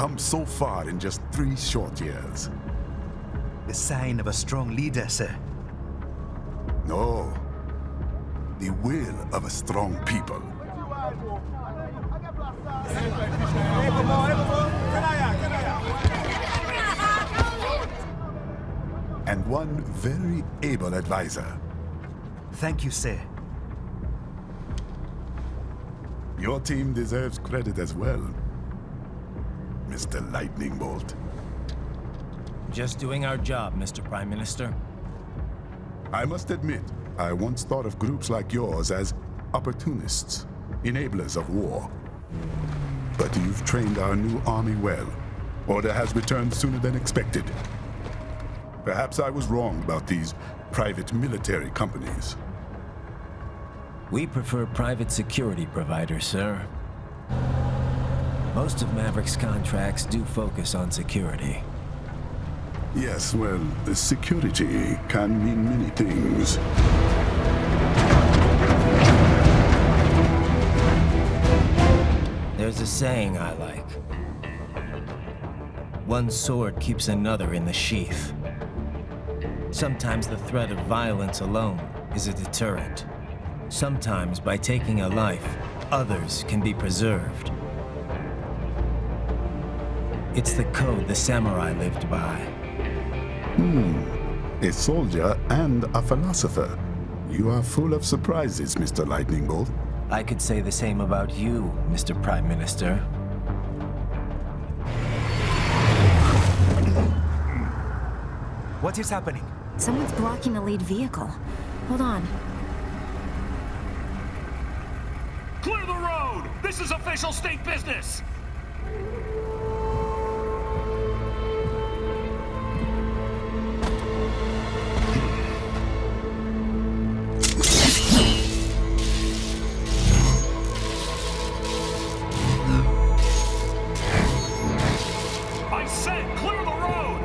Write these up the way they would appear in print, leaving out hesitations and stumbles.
come so far in just 3 short years. The sign of a strong leader, sir. No. The will of a strong people. And one very able advisor. Thank you, sir. Your team deserves credit as well, Mr. Lightning Bolt. Just doing our job, Mr. Prime Minister. I must admit, I once thought of groups like yours as opportunists, enablers of war. But you've trained our new army well. Order has returned sooner than expected. Perhaps I was wrong about these private military companies. We prefer private security providers, sir. Most of Maverick's contracts do focus on security. Yes, well, security can mean many things. There's a saying I like. One sword keeps another in the sheath. Sometimes the threat of violence alone is a deterrent. Sometimes by taking a life, others can be preserved. It's the code the samurai lived by. A soldier and a philosopher. You are full of surprises, Mr. Lightning Bolt. I could say the same about you, Mr. Prime Minister. What is happening? Someone's blocking the lead vehicle. Hold on. Clear the road! This is official state business! I said clear the road!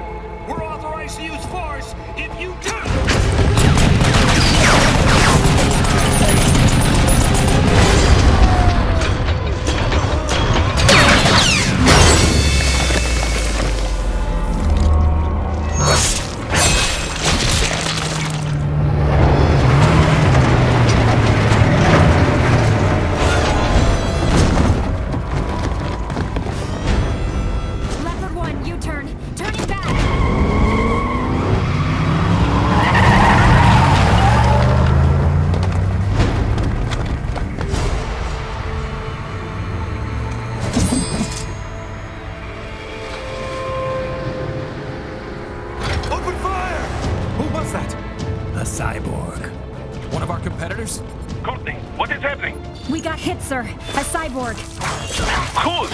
We're authorized to use force if you do! Leopard 1, U-turn. Turning back. Open fire! Who was that? A cyborg. One of our competitors? Courtney, what is happening? We got hit, sir. A cyborg. Whose?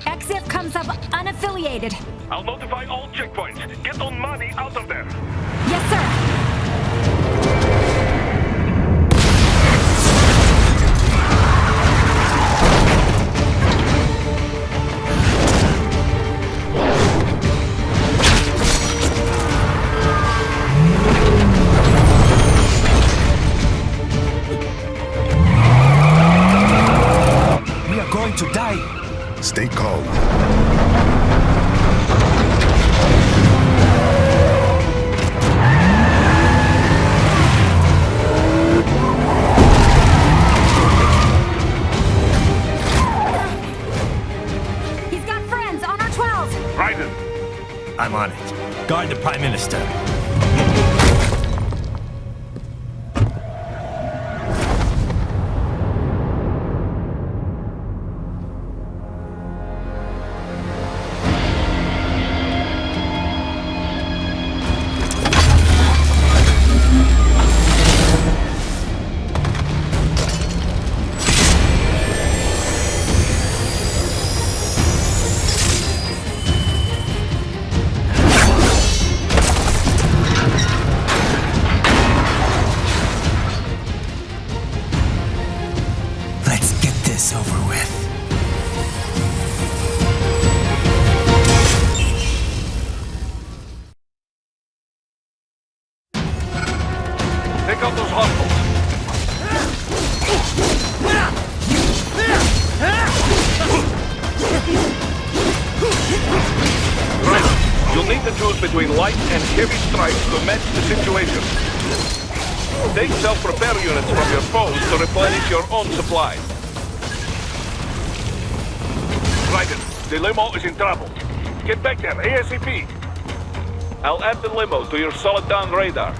XF comes up unaffiliated. I'll notify all checkpoints. Get on money out of there. Yes, sir. We are going to die. Stay calm. He's got friends on our 12. Raiden, I'm on it. Guard the Prime Minister. You'll need to choose between light and heavy strikes to match the situation. Take self-repair units from your foes to replenish your own supplies. Raiden, the limo is in trouble. Get back there, ASAP. I'll add the limo to your solid down radar.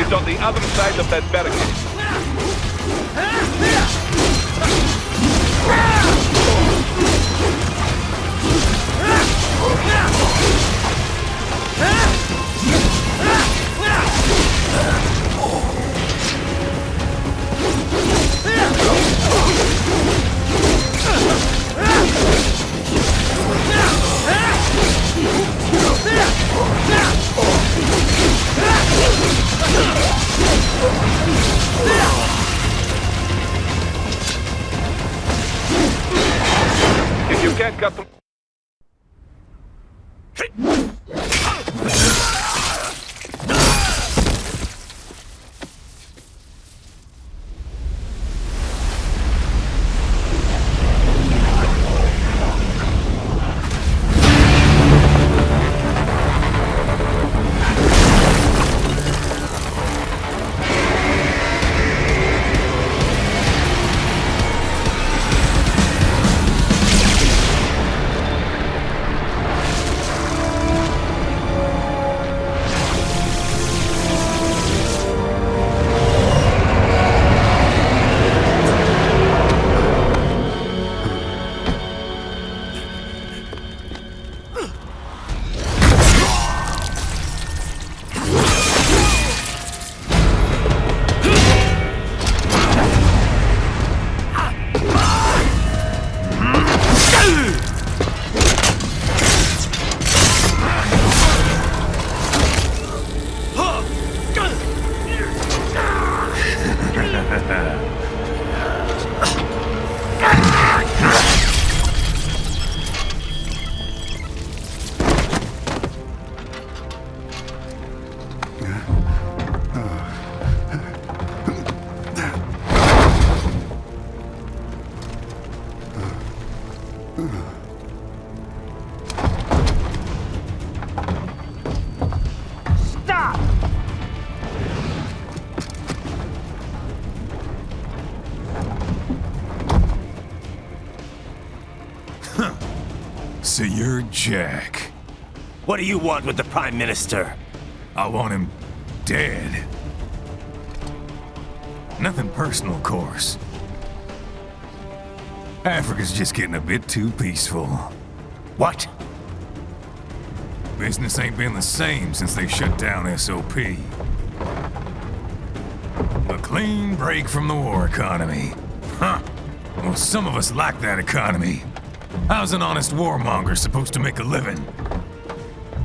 It's on the other side of that barricade. If you can't cut them... So you're Jack. What do you want with the Prime Minister? I want him dead. Nothing personal, of course. Africa's just getting a bit too peaceful. What? Business ain't been the same since they shut down SOP. A clean break from the war economy. Huh. Well, some of us like that economy. How's an honest warmonger supposed to make a living?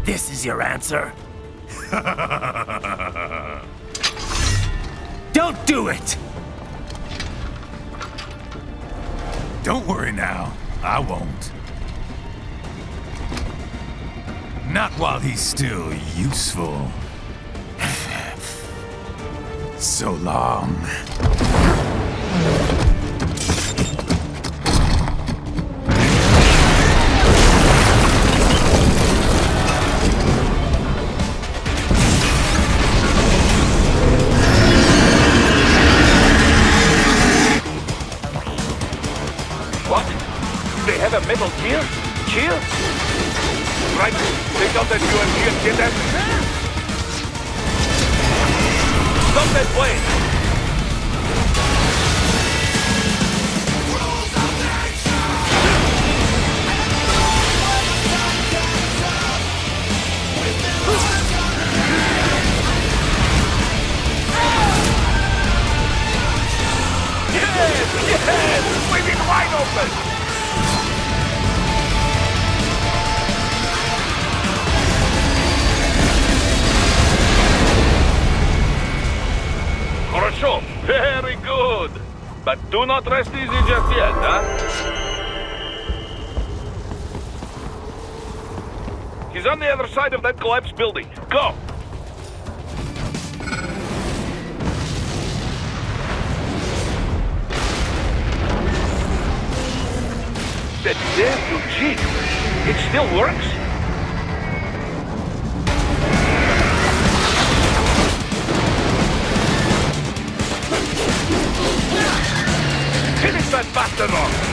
This is your answer? Don't do it! Don't worry now. I won't. Not while he's still useful. So long. A metal gear? Cheer? Right, take out that UMG and get that. Stop that plane! Yes! Yes! Leave it wide open! Хорошо. But do not rest easy just yet, huh? He's on the other side of that collapsed building. Go! That damn Eugene! It still works? Finish that bastard off!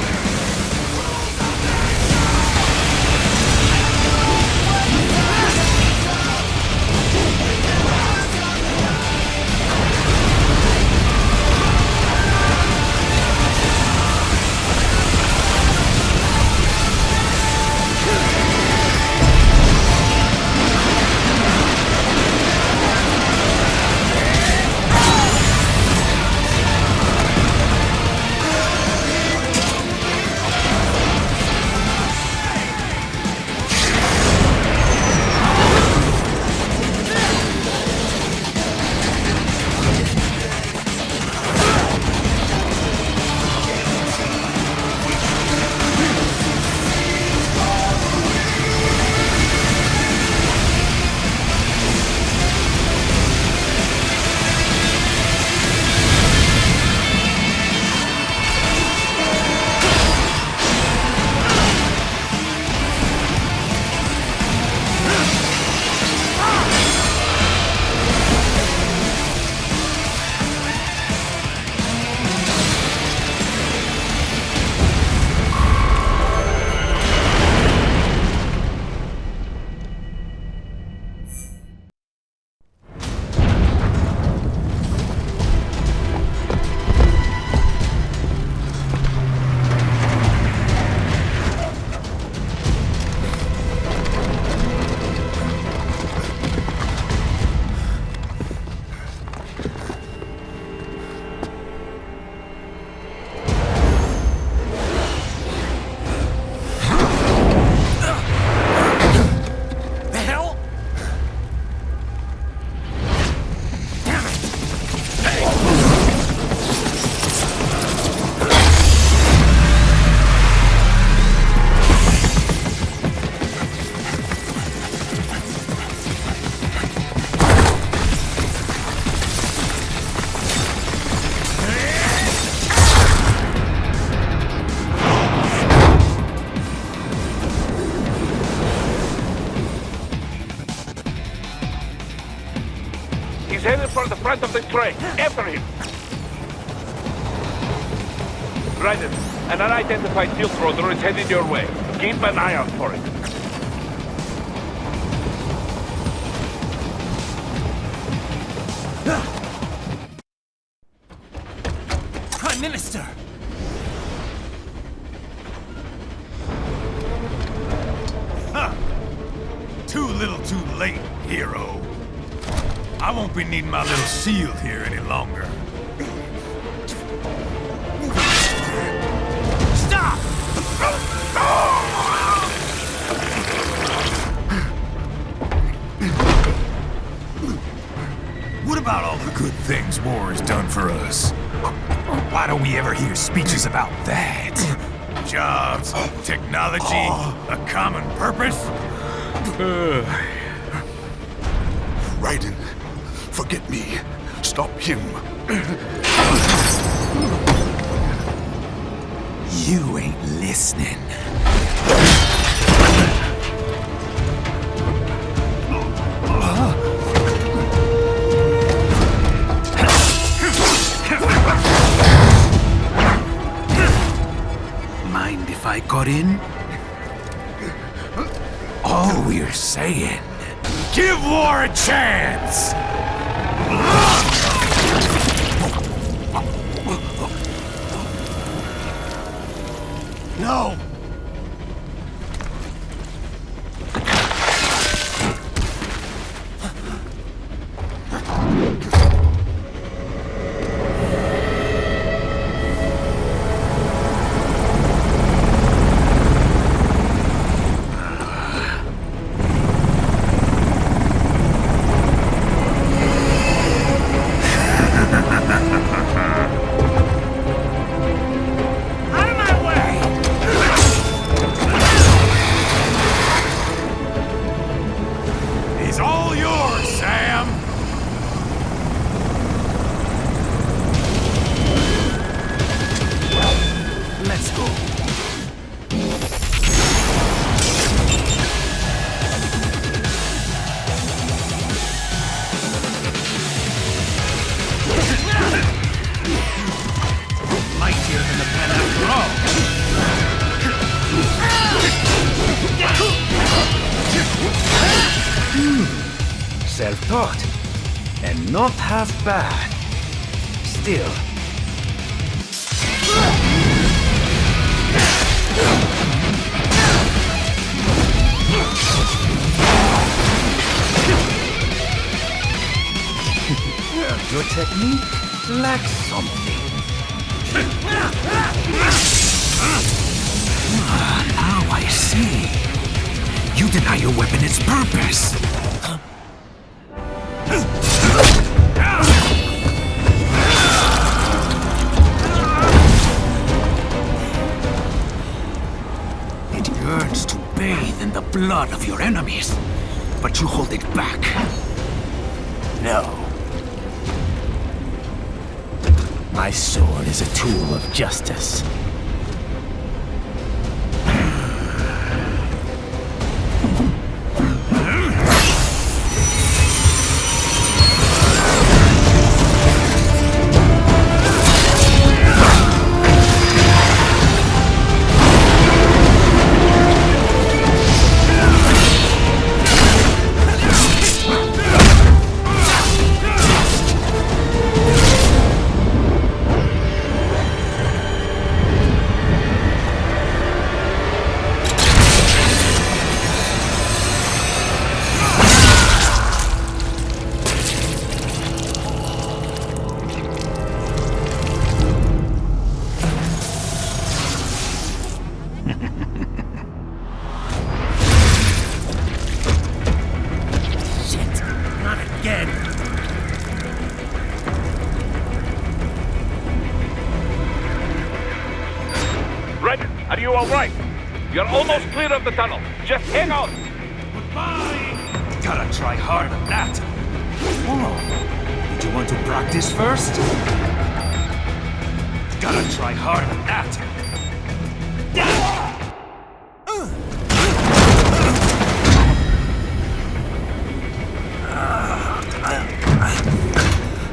He's headed for the front of the train. After him! Raiden, an unidentified field rotor is heading your way. Keep an eye out for it. Prime Minister! Huh. Too little too late, hero. I won't be needing my little shield here any longer. Stop! What about all the good things war has done for us? Why don't we ever hear speeches about that? Jobs, technology, a common purpose? Raiden, forget me. Stop him. You ain't listening. Mind if I got in? All we're saying, give war a chance! No! self-taught. And not half bad. Still. Your technique lacks something. Now I see. You deny your weapon its purpose. It yearns to bathe in the blood of your enemies, but you hold it back. No. My sword is a tool of justice. Raiden, are you all right? You're almost clear of the tunnel. Just hang on. Goodbye! Gotta try hard at that. Oh, did you want to practice first? Gotta try hard at that.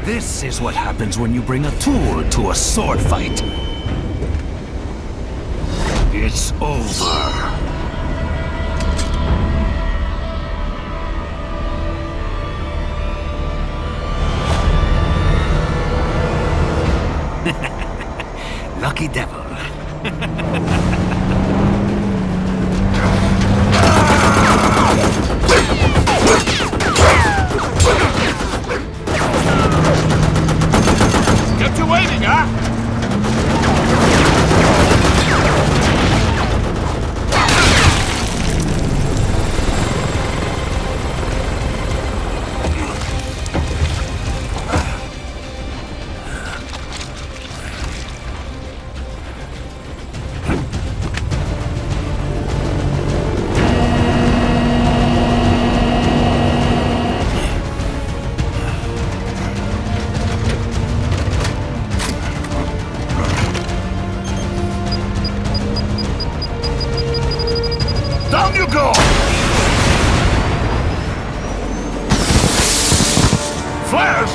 This is what happens when you bring a tool to a sword fight. It's over. Lucky devil. Get to waiting, huh? Down you go! Flash!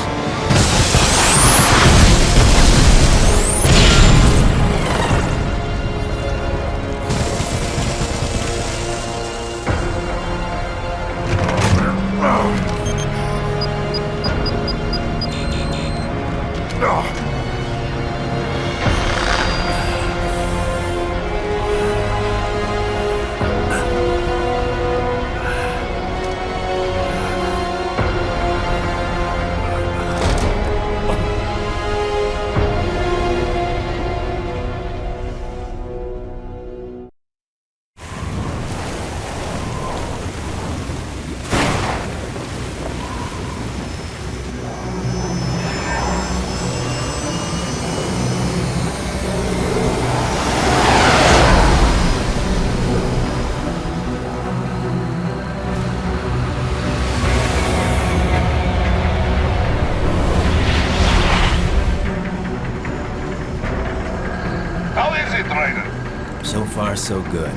So far, so good.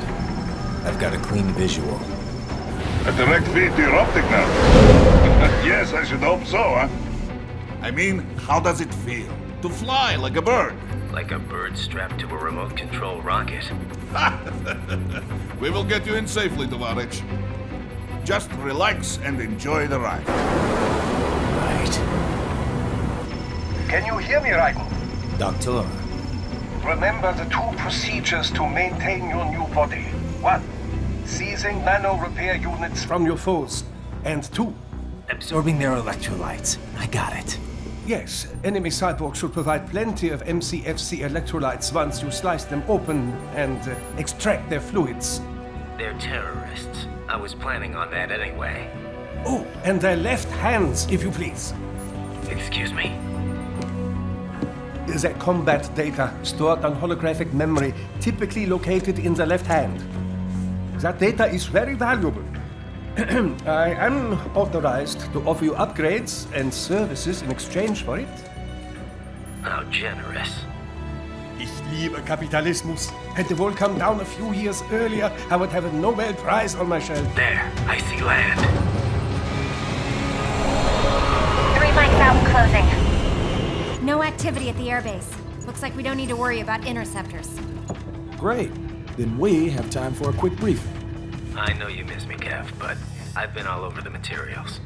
I've got a clean visual. A direct feed to your optic nerve. Yes, I should hope so, huh? I mean, how does it feel? To fly like a bird? Like a bird strapped to a remote control rocket. We will get you in safely, Tovarich. Just relax and enjoy the ride. Right. Can you hear me, Raiden? Doctor. Remember the 2 procedures to maintain your new body. 1. Seizing nano-repair units From your foes. And 2. Absorbing their electrolytes. I got it. Yes, enemy cyborgs should provide plenty of MCFC electrolytes once you slice them open and extract their fluids. They're terrorists. I was planning on that anyway. Oh, and their left hands, if you please. Excuse me? Their combat data stored on holographic memory, typically located in the left hand. That data is very valuable. I am authorized to offer you upgrades and services in exchange for it. How generous. Ich liebe Kapitalismus. Had the wall come down a few years earlier, I would have a Nobel Prize on my shelf. There, I see land. 3 mics out and closing. No activity at the airbase. Looks like we don't need to worry about interceptors. Great. Then we have time for a quick briefing. I know you miss me, Kev, but I've been all over the materials.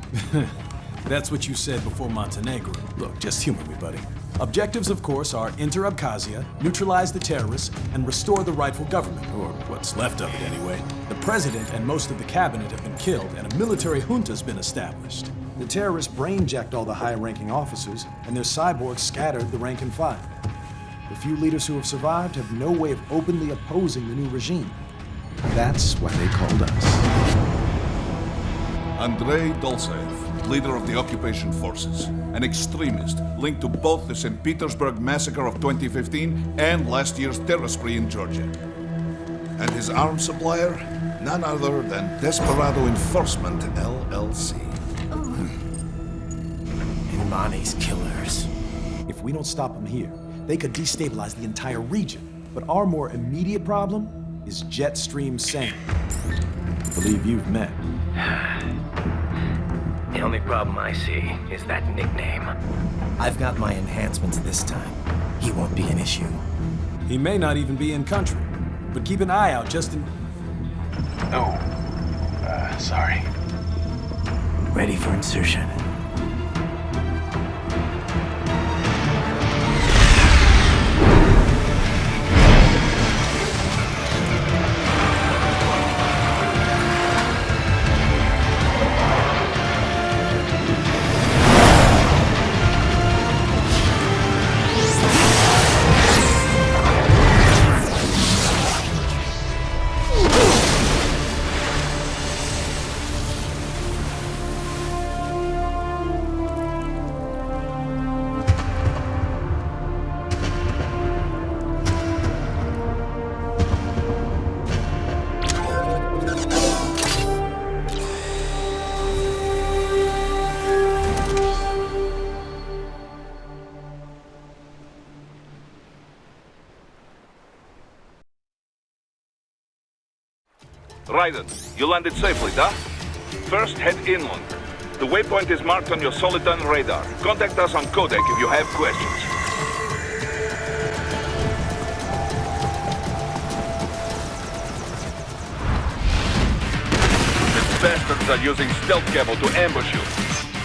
That's what you said before Montenegro. Look, just humor me, buddy. Objectives, of course, are enter Abkhazia, neutralize the terrorists, and restore the rightful government, or what's left of it anyway. The president and most of the cabinet have been killed, and a military junta's been established. The terrorists brain-jacked all the high-ranking officers, and their cyborgs scattered the rank and file. The few leaders who have survived have no way of openly opposing the new regime. That's why they called us. Andrei Dolzaev, leader of the occupation forces, an extremist linked to both the St. Petersburg massacre of 2015 and last year's terror spree in Georgia. And his arms supplier, none other than Desperado Enforcement LLC. Imani's killers. If we don't stop them here, they could destabilize the entire region. But our more immediate problem is Jetstream Sam. I believe you've met. The only problem I see is that nickname. I've got my enhancements this time. He won't be an issue. He may not even be in country, but keep an eye out just in... Oh. Sorry. Ready for insertion. Raiden, you landed safely, da? First, head inland. The waypoint is marked on your Soliton radar. Contact us on Codec if you have questions. The bastards are using stealth cable to ambush you.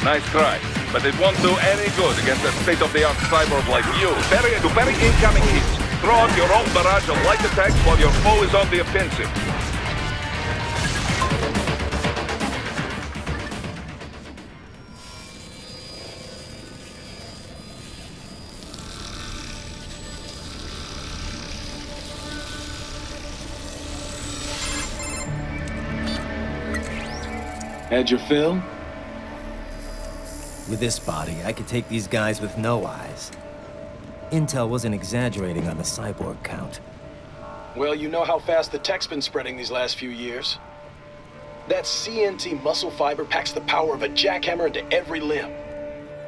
Nice try, but it won't do any good against a state-of-the-art cyborg like you. To parry incoming hits, throw out your own barrage of light attacks while your foe is on the offensive. Had your fill? With this body, I could take these guys with no eyes. Intel wasn't exaggerating on the cyborg count. Well, you know how fast the tech's been spreading these last few years. That CNT muscle fiber packs the power of a jackhammer into every limb.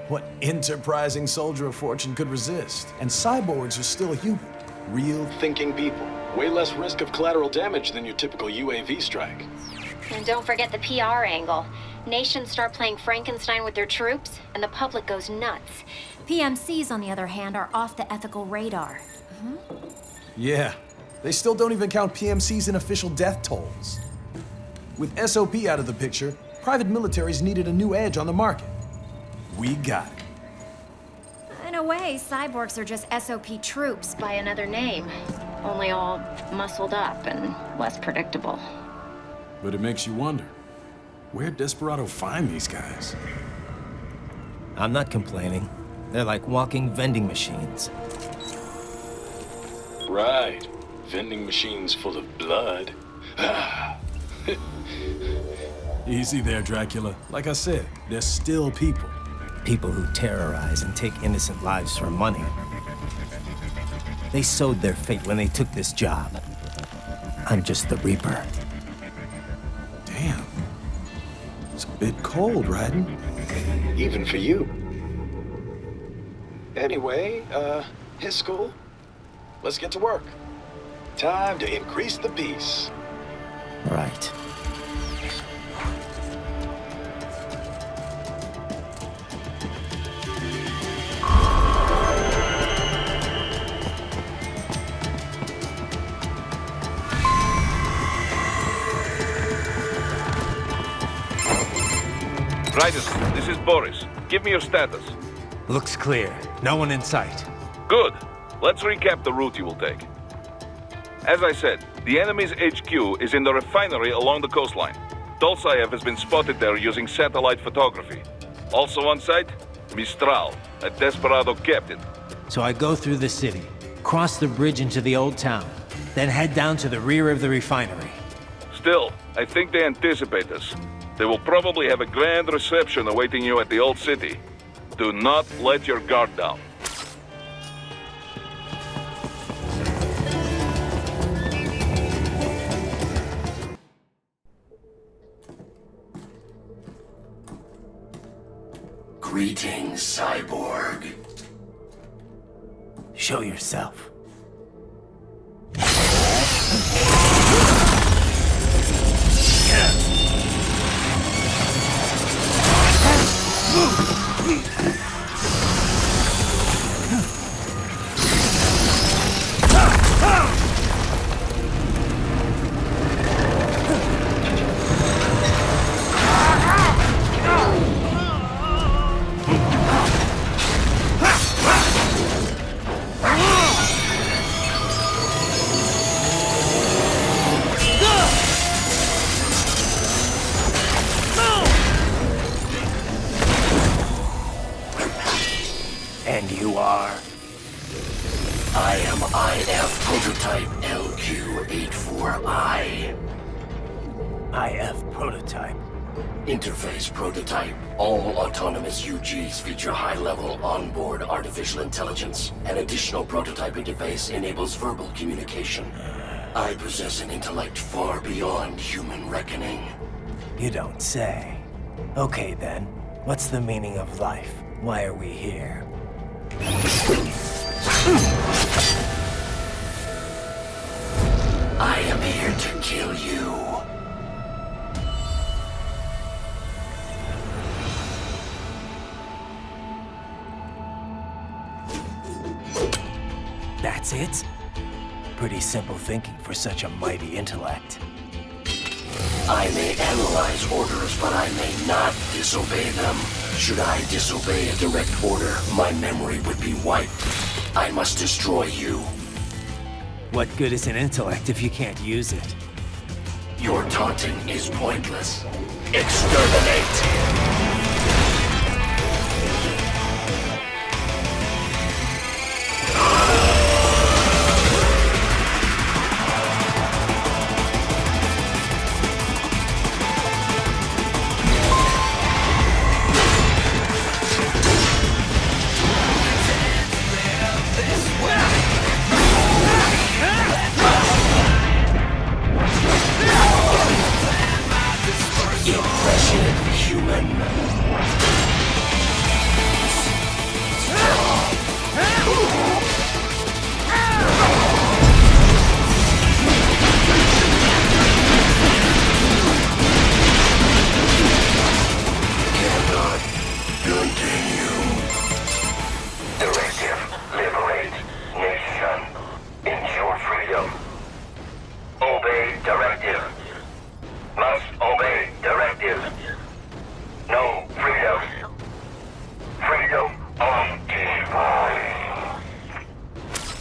What enterprising soldier of fortune could resist? And cyborgs are still human. Real Thinking people. Way less risk of collateral damage than your typical UAV strike. And don't forget the PR angle. Nations start playing Frankenstein with their troops, and the public goes nuts. PMCs, on the other hand, are off the ethical radar. Yeah. They still don't even count PMCs in official death tolls. With SOP out of the picture, private militaries needed a new edge on the market. We got it. In a way, cyborgs are just SOP troops by another name. Only all muscled up and less predictable. But it makes you wonder, where'd Desperado find these guys? I'm not complaining. They're like walking vending machines. Right. Vending machines full of blood. Easy there, Dracula. Like I said, they're still people. People who terrorize and take innocent lives for money. They sowed their fate when they took this job. I'm just the Reaper. Damn. It's a bit cold, Raiden. Even for you. Anyway, his school. Let's get to work. Time to increase the peace. Right. Raiden, this is Boris. Give me your status. Looks clear. No one in sight. Good. Let's recap the route you will take. As I said, the enemy's HQ is in the refinery along the coastline. Dolsaev has been spotted there using satellite photography. Also on site, Mistral, a Desperado captain. So I go through the city, cross the bridge into the old town, then head down to the rear of the refinery. Still, I think they anticipate us. They will probably have a grand reception awaiting you at the old city. Do not let your guard down. Greetings, cyborg. Show yourself. And you are? I am IF Prototype LQ84I. IF Prototype. Interface Prototype. All autonomous UGs feature high-level onboard artificial intelligence. An additional prototype interface enables verbal communication. I possess an intellect far beyond human reckoning. You don't say. Okay then, what's the meaning of life? Why are we here? I am here to kill you. That's it? Pretty simple thinking for such a mighty intellect. I may analyze orders, but I may not disobey them. Should I disobey a direct order, my memory would be wiped. I must destroy you. What good is an intellect if you can't use it? Your taunting is pointless. Exterminate! Impressive, human.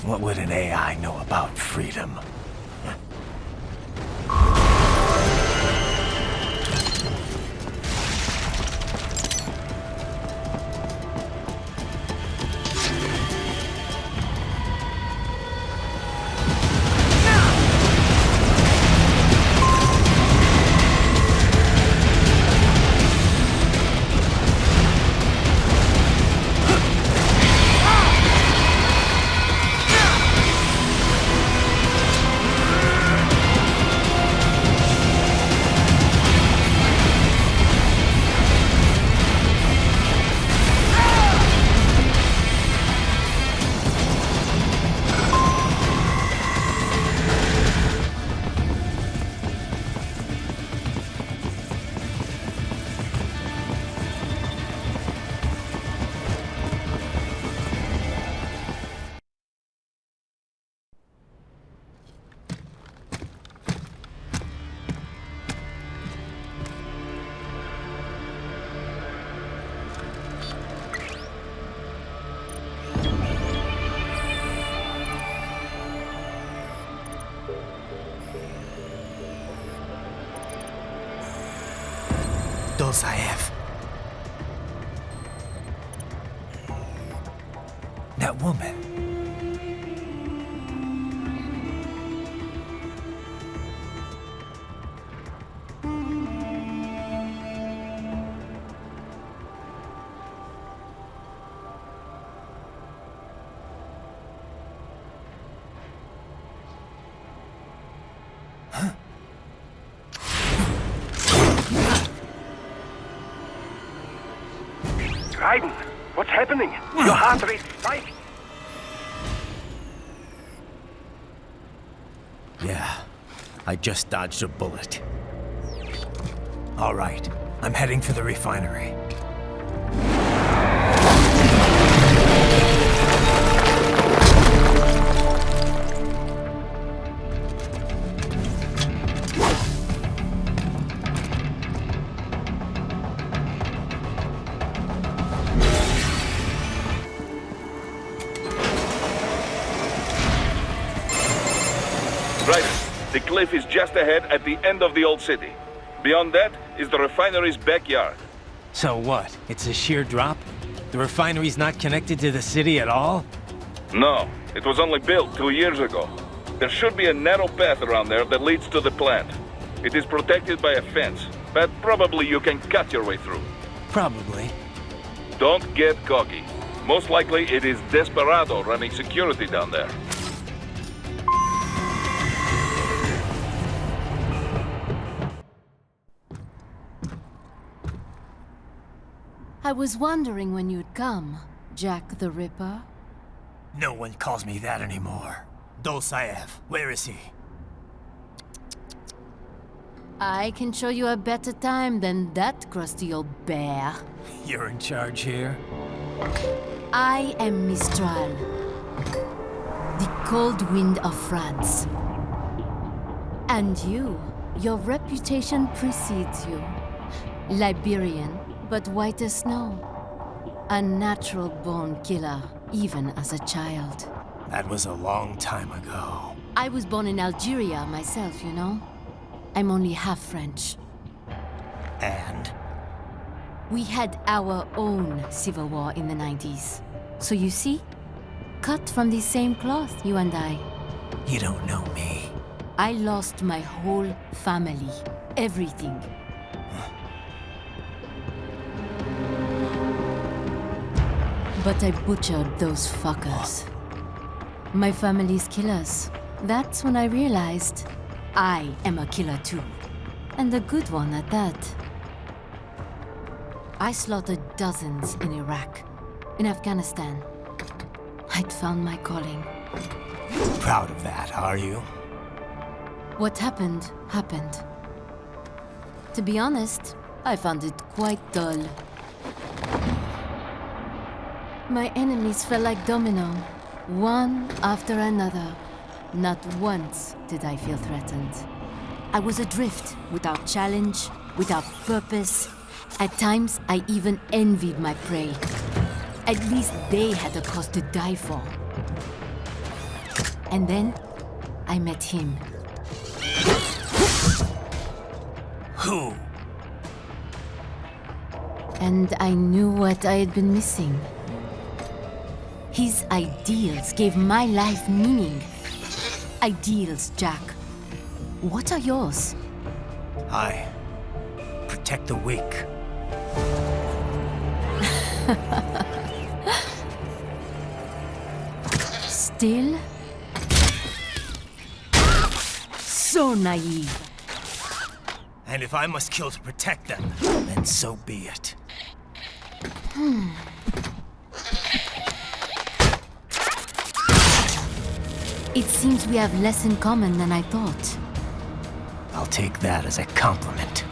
What would an AI know about freedom? Dolzaev. That woman. Raiden, what's happening? Your heart rate spiked. Yeah, I just dodged a bullet. All right, I'm heading for the refinery. The cliff is just ahead at the end of the old city. Beyond that is the refinery's backyard. So what? It's a sheer drop? The refinery's not connected to the city at all? No, it was only built 2 years ago. There should be a narrow path around there that leads to the plant. It is protected by a fence, but probably you can cut your way through. Probably. Don't get cocky. Most likely it is Desperado running security down there. I was wondering when you'd come, Jack the Ripper. No one calls me that anymore. Dolzaev, where is he? I can show you a better time than that crusty old bear. You're in charge here? I am Mistral, the cold wind of France. And your reputation precedes you. Liberian, but white as snow. A natural-born killer, even as a child. That was a long time ago. I was born in Algeria myself, you know? I'm only half French. And? We had our own civil war in the 90s. So you see? Cut from the same cloth, you and I. You don't know me. I lost my whole family. Everything. But I butchered those fuckers. My family's killers. That's when I realized I am a killer too. And a good one at that. I slaughtered dozens in Iraq, in Afghanistan. I'd found my calling. Proud of that, are you? What happened, happened. To be honest, I found it quite dull. My enemies fell like domino, one after another. Not once did I feel threatened. I was adrift, without challenge, without purpose. At times, I even envied my prey. At least they had a cause to die for. And then, I met him. Who? And I knew what I had been missing. His ideals gave my life meaning. Ideals, Jack. What are yours? I protect the weak. Still? So naive. And if I must kill to protect them, then so be it. It seems we have less in common than I thought. I'll take that as a compliment.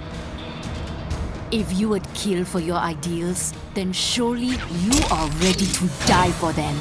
If you would kill for your ideals, then surely you are ready to die for them.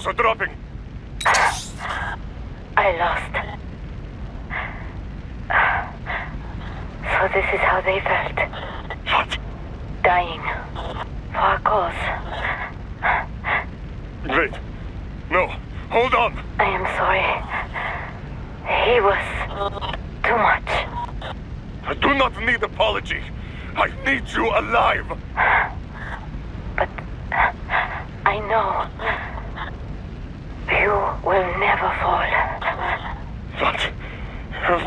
Are dropping. I lost. So this is how they felt. What? Dying. For a cause. Wait. No. Hold on. I am sorry. He was too much. I do not need apology. I need you alive. But I know. You will never fall.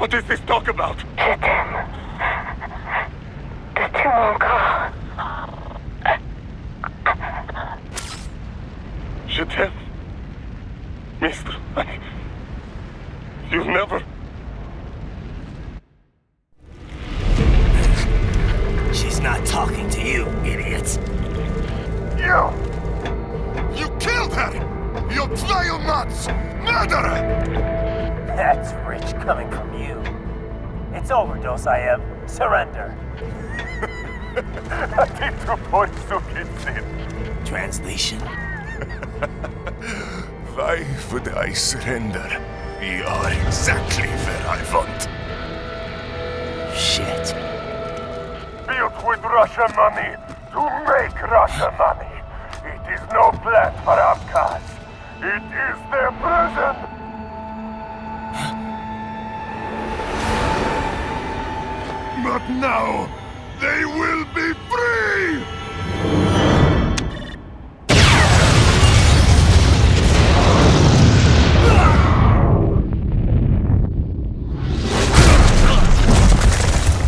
What is this talk about? Je t'aime. De tout mon corps. Je t'aime. Mister, you never... She's not talking to you, idiots. You killed her! You vile nuts! Murderer! That's rich coming from you. It's overdose, I am. Surrender. Translation. Why would I surrender? We are exactly where I want. Shit. Built with Russian money to make Russian money. It is no plan for outcasts. It is their prison. But now, They will be free!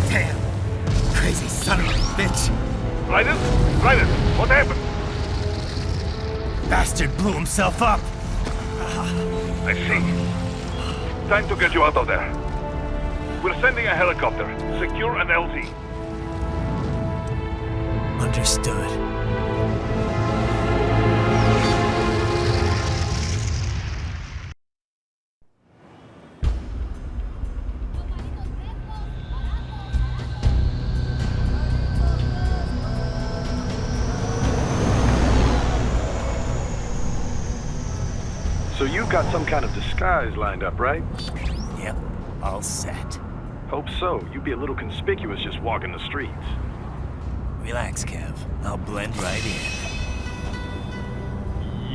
Damn! Crazy son of a bitch! Raiden? Raiden, what happened? Bastard blew himself up! I see. Time to get you out of there. We're sending a helicopter. Secure an LZ. Understood. So you've got some kind of disguise lined up, right? Yep, all set. Hope so. You'd be a little conspicuous just walking the streets. Relax, Kev. I'll blend right in.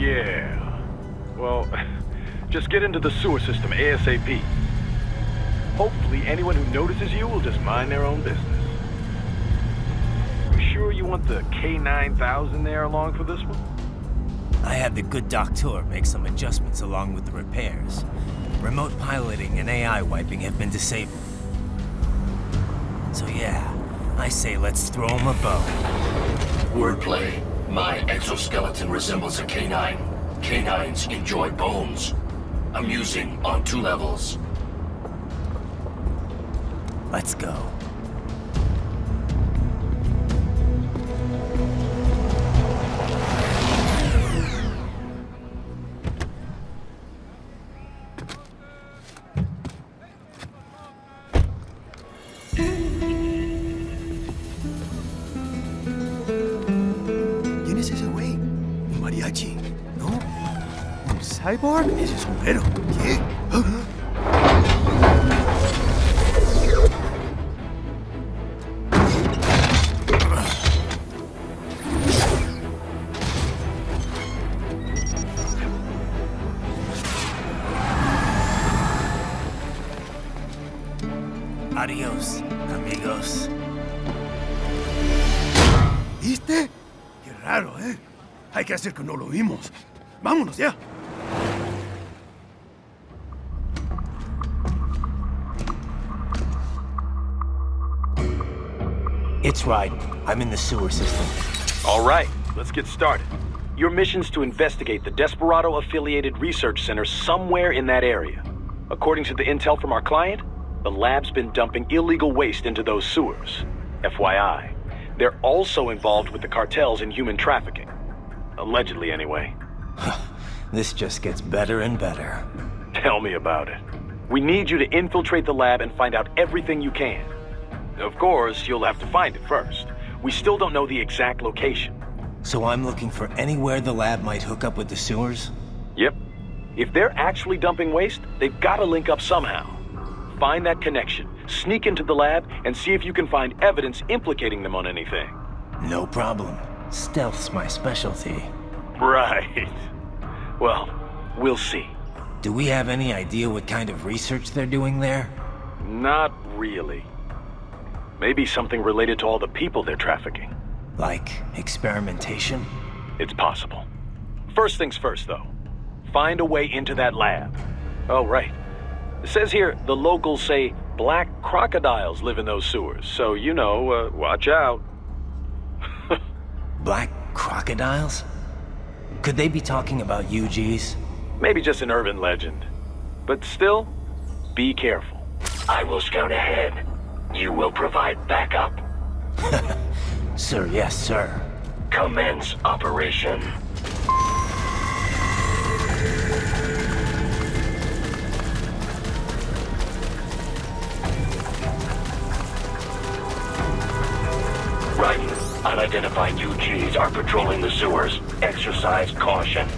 Yeah. Well, just get into the sewer system ASAP. Hopefully anyone who notices you will just mind their own business. You sure you want the K9000 there along for this one? I had the good doctor make some adjustments along with the repairs. Remote piloting and AI wiping have been disabled. So yeah, I say let's throw him a bone. Wordplay. My exoskeleton resembles a canine. Canines enjoy bones. Amusing on 2 levels. Let's go. ¿Quién es ese güey? ¿Un mariachi? ¿No? ¿Un cyborg? Ese sombrero. ¿Qué? Adiós, amigos. ¿Viste? Qué raro, ¿eh? Hay que hacer que no lo vimos. Vámonos ya. It's Raiden. I'm in the sewer system. All right, let's get started. Your mission's to investigate the Desperado-affiliated research center somewhere in that area. According to the intel from our client, the lab's been dumping illegal waste into those sewers. FYI, they're also involved with the cartels in human trafficking. Allegedly, anyway. This just gets better and better. Tell me about it. We need you to infiltrate the lab and find out everything you can. Of course, you'll have to find it first. We still don't know the exact location. So I'm looking for anywhere the lab might hook up with the sewers? Yep. If they're actually dumping waste, they've got to link up somehow. Find that connection, sneak into the lab, and see if you can find evidence implicating them on anything. No problem. Stealth's my specialty. Right. Well, we'll see. Do we have any idea what kind of research they're doing there? Not really. Maybe something related to all the people they're trafficking. Like experimentation? It's possible. First things first, though. Find a way into that lab. Oh, right. It says here the locals say black crocodiles live in those sewers, so, you know, watch out. Black crocodiles? Could they be talking about UGs? Maybe just an urban legend. But still, be careful. I will scout ahead. You will provide backup. Sir, yes, sir. Commence operation. Raiden, unidentified UGs are patrolling the sewers. Exercise caution.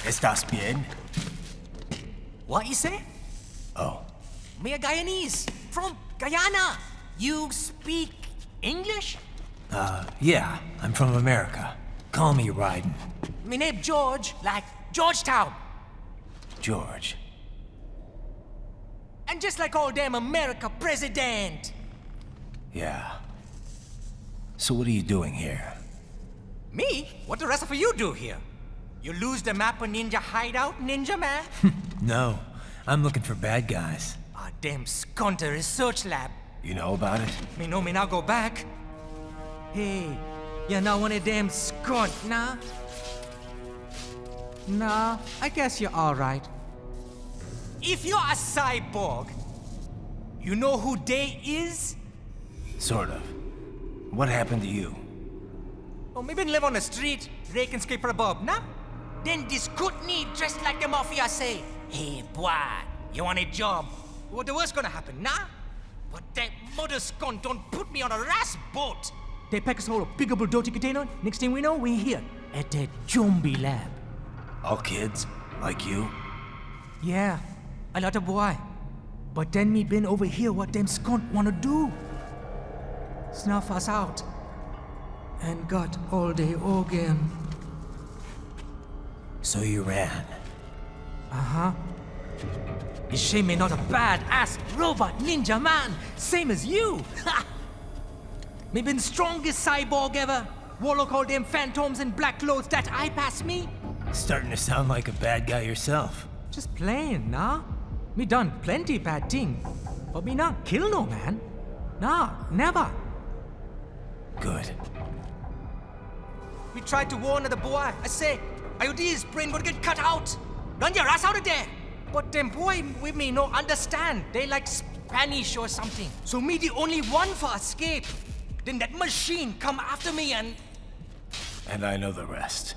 ¿Estás bien? What you say? Oh. Me a Guyanese, from Guyana. You speak English? Yeah, I'm from America. Call me Raiden. Me name George, like Georgetown. George. And just like all damn America president. Yeah. So what are you doing here? Me? What the rest of you do here? You lose the map of Ninja hideout, Ninja man? No, I'm looking for bad guys. Ah, damn Skunter research lab. You know about it? Me know me now go back. Hey, you're not one of them skunt, nah? Nah, I guess you're alright. If you're a cyborg, you know who they is? Sort of. What happened to you? Oh, maybe live on the street, rake and scrape for a bob, nah? Then this kootenai dressed like the mafia say, hey boy, you want a job? What the worst gonna happen, nah? But that mother skunt don't put me on a ras boat. They pack us all a big old dirty container. Next thing we know, we're here at that zombie lab. All kids? Like you? Yeah, a lot of boy. But then me been over here what them skunt wanna do. Snuff us out. And got all the organ. So you ran? Uh-huh. Is she me not a bad-ass robot ninja man, same as you? Ha! Me been strongest cyborg ever. Warlock all them phantoms in black clothes that eye pass me. Starting to sound like a bad guy yourself. Just playing, nah? Me done plenty bad thing. But me not kill no man. Nah, never. Good. We tried to warn the boy. I say, IOD's brain gonna get cut out. Run your ass out of there. But them boy with me no understand. They like Spanish or something. So me the only one for escape. Then that machine come after me and... And I know the rest.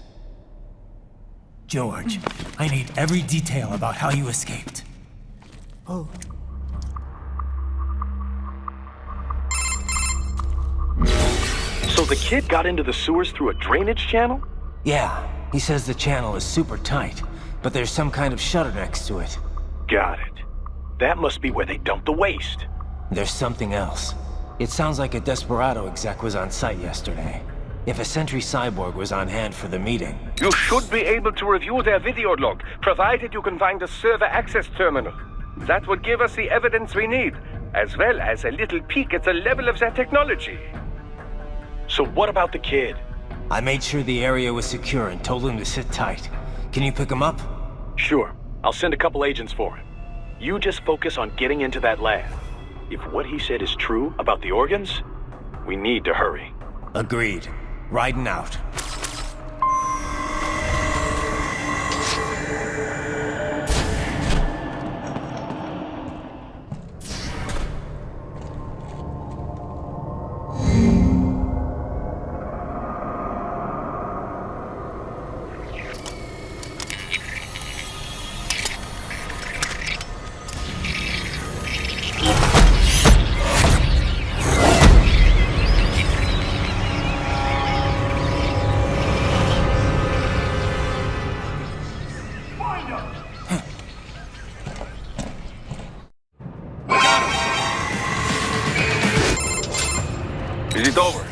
George, I need every detail about how you escaped. Oh. So the kid got into the sewers through a drainage channel? Yeah, he says the channel is super tight, but there's some kind of shutter next to it. Got it. That must be where they dumped the waste. There's something else. It sounds like a Desperado exec was on site yesterday. If a Sentry cyborg was on hand for the meeting... You should be able to review their video log, provided you can find a server access terminal. That would give us the evidence we need, as well as a little peek at the level of their technology. So what about the kid? I made sure the area was secure and told him to sit tight. Can you pick him up? Sure. I'll send a couple agents for him. You just focus on getting into that lab. If what he said is true about the organs, we need to hurry. Agreed. Riding out. Is it over?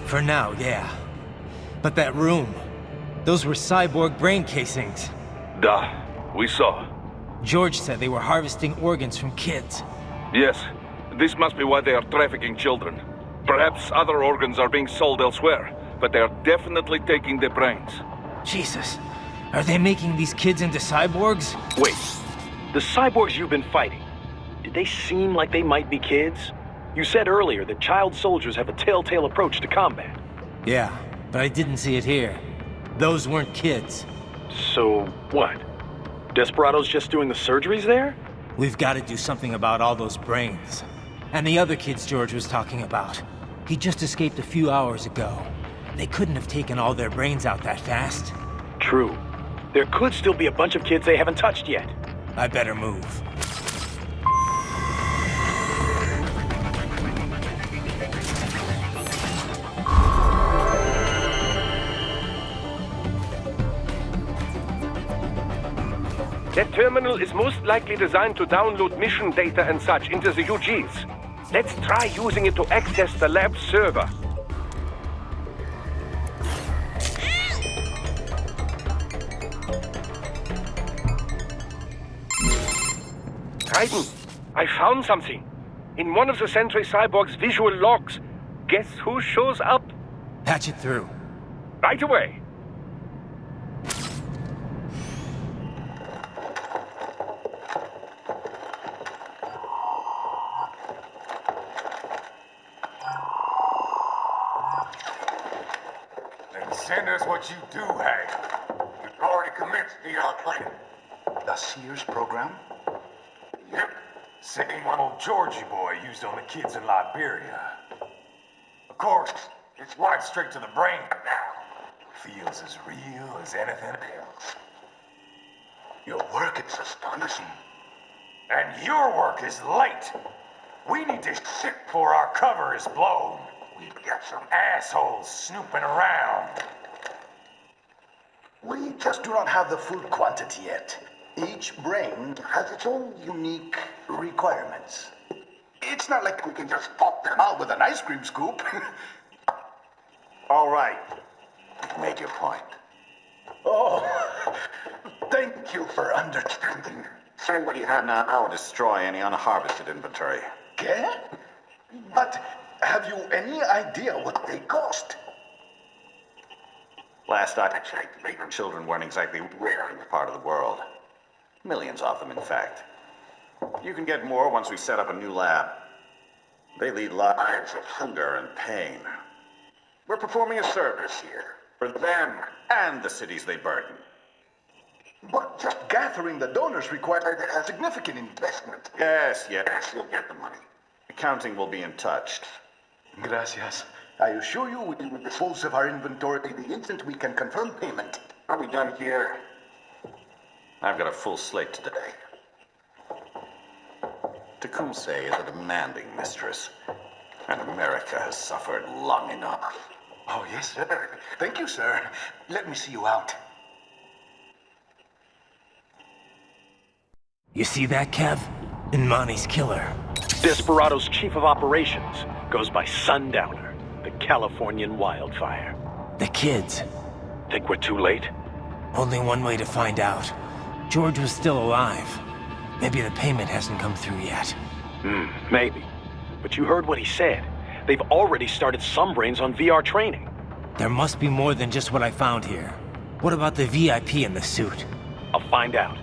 For now, yeah. But that room, those were cyborg brain casings. Duh, we saw. George said they were harvesting organs from kids. Yes, this must be why they are trafficking children. Perhaps other organs are being sold elsewhere, but they are definitely taking their brains. Jesus, are they making these kids into cyborgs? Wait, the cyborgs you've been fighting, did they seem like they might be kids? You said earlier that child soldiers have a telltale approach to combat. Yeah, but I didn't see it here. Those weren't kids. So, what? Desperado's just doing the surgeries there? We've got to do something about all those brains. And the other kids George was talking about. He just escaped a few hours ago. They couldn't have taken all their brains out that fast. True. There could still be a bunch of kids they haven't touched yet. I better move. That terminal is most likely designed to download mission data and such into the UGs. Let's try using it to access the lab server. Raiden, I found something. In one of the Sentry Cyborg's visual logs. Guess who shows up? Patch it through. Right away. Then send us what you do have. You've already commenced the plan. The Sears program? Yep. Same old Georgie boy used on the kids in Liberia. Of course, it's right straight to the brain now. Feels as real as anything else. Your work is astonishing. And your work is late. We need to ship before our cover is blown. We've got some assholes snooping around. We just do not have the full quantity yet. Each brain has its own unique requirements. It's not like we can just pop them out with an ice cream scoop. All right. Make your point. Oh, thank you for understanding. Send what you have now. I'll destroy any unharvested inventory. Okay? But have you any idea what they cost? Last I checked, labor children weren't exactly rare in this part of the world. Millions of them, in fact. You can get more once we set up a new lab. They lead lives of hunger and pain. We're performing a service here. For them and the cities they burden. But just gathering the donors required a significant investment. Yes, you'll get the money. Accounting will be in touch. Gracias. I assure you we will dispose of our inventory the instant we can confirm payment. Are we done here? I've got a full slate today. Tecumseh is a demanding mistress, and America has suffered long enough. Oh, yes, sir. Thank you, sir. Let me see you out. You see that, Kev? Inmani's killer. Desperado's chief of operations goes by Sundowner, the Californian wildfire. The kids. Think we're too late? Only one way to find out. George was still alive. Maybe the payment hasn't come through yet. Maybe. But you heard what he said. They've already started some brains on VR training. There must be more than just what I found here. What about the VIP in the suit? I'll find out.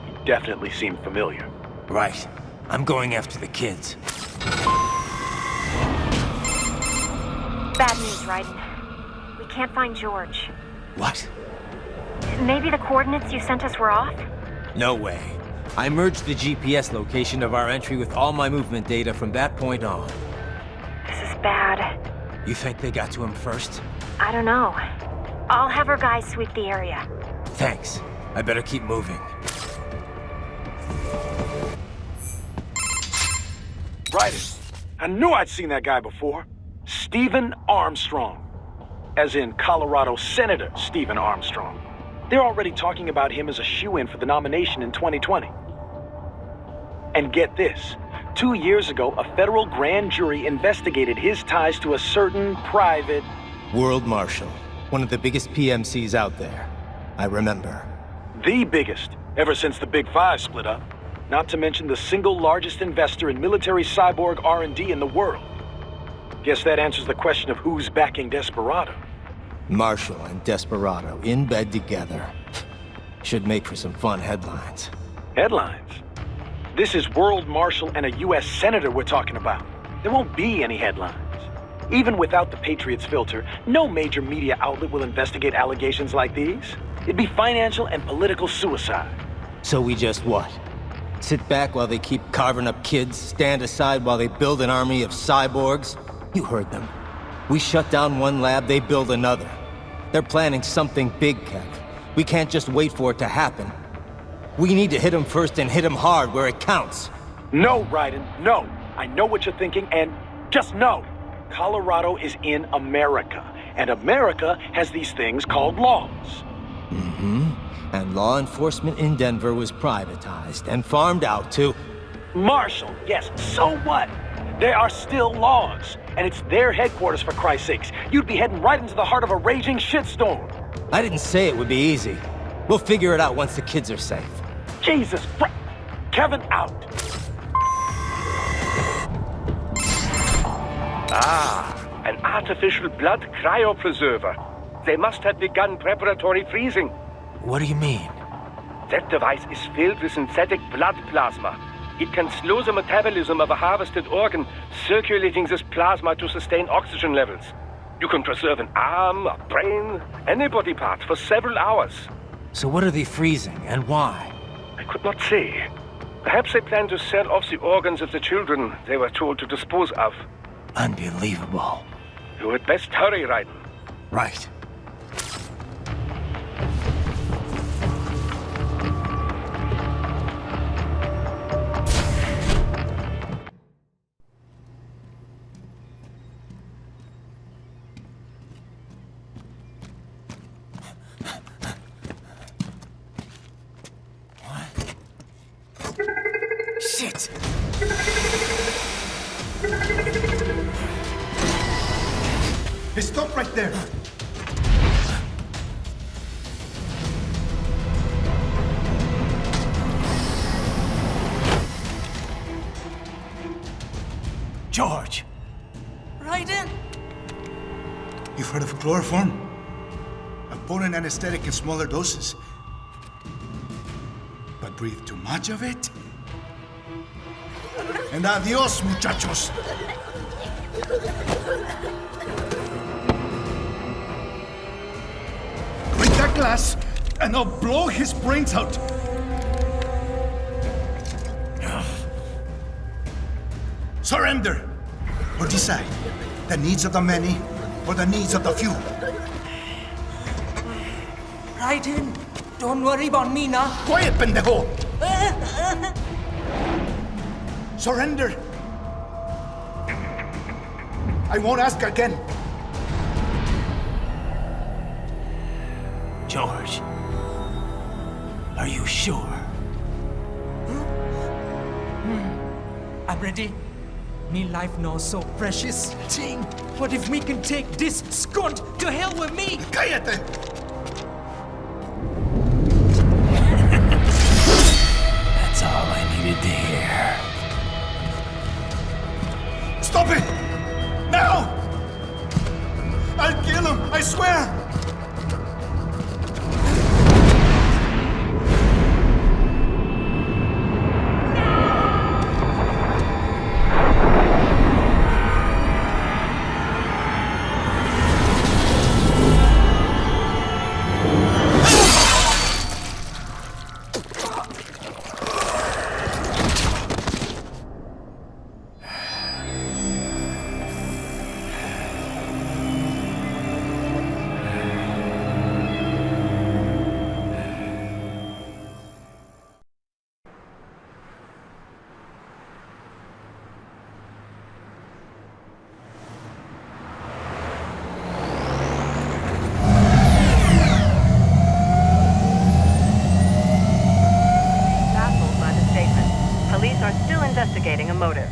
He definitely seemed familiar. Right. I'm going after the kids. Bad news, Raiden. We can't find George. What? Maybe the coordinates you sent us were off? No way. I merged the GPS location of our entry with all my movement data from that point on. This is bad. You think they got to him first? I don't know. I'll have our guys sweep the area. Thanks. I better keep moving. Raiden. I knew I'd seen that guy before. Stephen Armstrong. As in Colorado Senator Stephen Armstrong. They're already talking about him as a shoo-in for the nomination in 2020. And get this. 2 years ago, a federal grand jury investigated his ties to a certain private... World Marshal. One of the biggest PMCs out there. I remember. The biggest, ever since the Big Five split up. Not to mention the single largest investor in military cyborg R&D in the world. Guess that answers the question of who's backing Desperado. Marshall and Desperado in bed together. Should make for some fun headlines. Headlines? This is World Marshal and a U.S. Senator we're talking about. There won't be any headlines. Even without the Patriots filter, no major media outlet will investigate allegations like these. It'd be financial and political suicide. So we just what? Sit back while they keep carving up kids, stand aside while they build an army of cyborgs? You heard them. We shut down one lab, they build another. They're planning something big, Kev. We can't just wait for it to happen. We need to hit them first and hit them hard where it counts. No, Raiden, no. I know what you're thinking, and just know. Colorado is in America, and America has these things called laws. Mm-hmm. And law enforcement in Denver was privatized and farmed out to... Marshal, yes, so what? There are still laws, and it's their headquarters, for Christ's sakes. You'd be heading right into the heart of a raging shitstorm. I didn't say it would be easy. We'll figure it out once the kids are safe. Jesus Christ. Kevin, out. Ah, an artificial blood cryopreserver. They must have begun preparatory freezing. What do you mean? That device is filled with synthetic blood plasma. It can slow the metabolism of a harvested organ, circulating this plasma to sustain oxygen levels. You can preserve an arm, a brain, any body part for several hours. So what are they freezing, and why? I could not say. Perhaps they plan to sell off the organs of the children they were told to dispose of. Unbelievable. You had best hurry, Raiden. Right. Shit! Hey, stop right there! George! Raiden! You've heard of chloroform? A potent anesthetic in smaller doses. But breathe too much of it? And adios, muchachos! Break that glass, and I'll blow his brains out! Surrender! Or decide, the needs of the many, or the needs of the few. Raiden, don't worry about me now. Quiet, pendejo! Surrender! I won't ask again. George, are you sure? I'm ready. Me life now so precious. Ting, what if we can take this skunt to hell with me? Cállate! That's all I needed to hear. Stop it! Now! I'll kill him, I swear! Investigating a motive.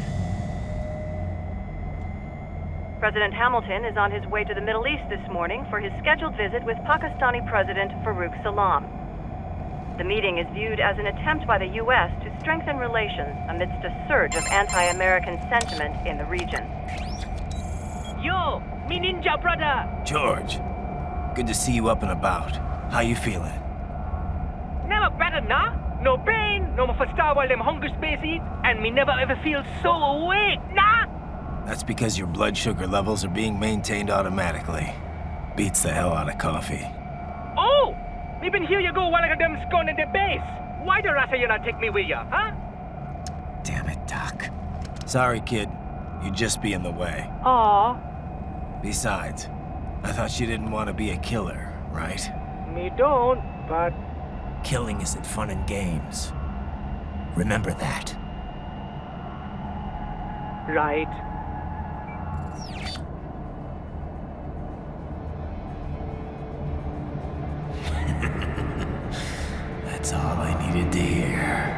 President Hamilton is on his way to the Middle East this morning for his scheduled visit with Pakistani President Farouk Salam. The meeting is viewed as an attempt by the U.S. to strengthen relations amidst a surge of anti-American sentiment in the region. Yo, me ninja brother! George, good to see you up and about. How you feeling? Never better, nah? No pain, no more for star while them hunger space eat, and me never ever feel so awake, nah? That's because your blood sugar levels are being maintained automatically. Beats the hell out of coffee. Oh! Me been here you go while I got them scone in the base. Why the rasa you not take me with ya, huh? Damn it, Doc. Sorry, kid. You'd just be in the way. Aw. Besides, I thought you didn't want to be a killer, right? Me don't, but... Killing isn't fun and games. Remember that. Right. needed to hear.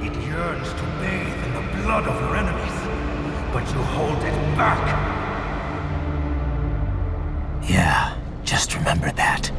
It yearns to bathe in the blood of your enemies, but you hold it back. Yeah, just remember that.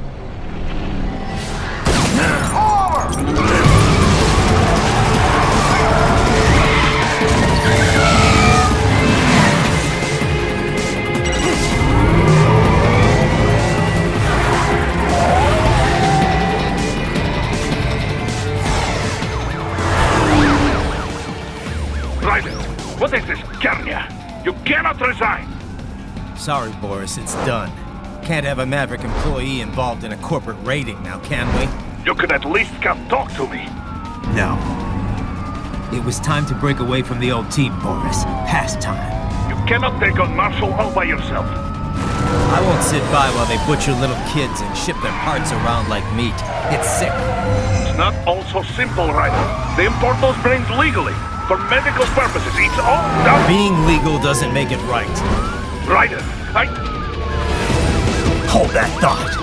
Raiden, what is this, Garnia? You cannot resign! Sorry, Boris, it's done. Can't have a Maverick employee involved in a corporate raiding now, can we? You could at least come talk to me. No. It was time to break away from the old team, Boris. Past time. You cannot take on Marshall all by yourself. I won't sit by while they butcher little kids and ship their parts around like meat. It's sick. It's not all so simple, Raiden. They import those brains legally. For medical purposes, it's all done. Being legal doesn't make it right. Raiden, Hold that thought.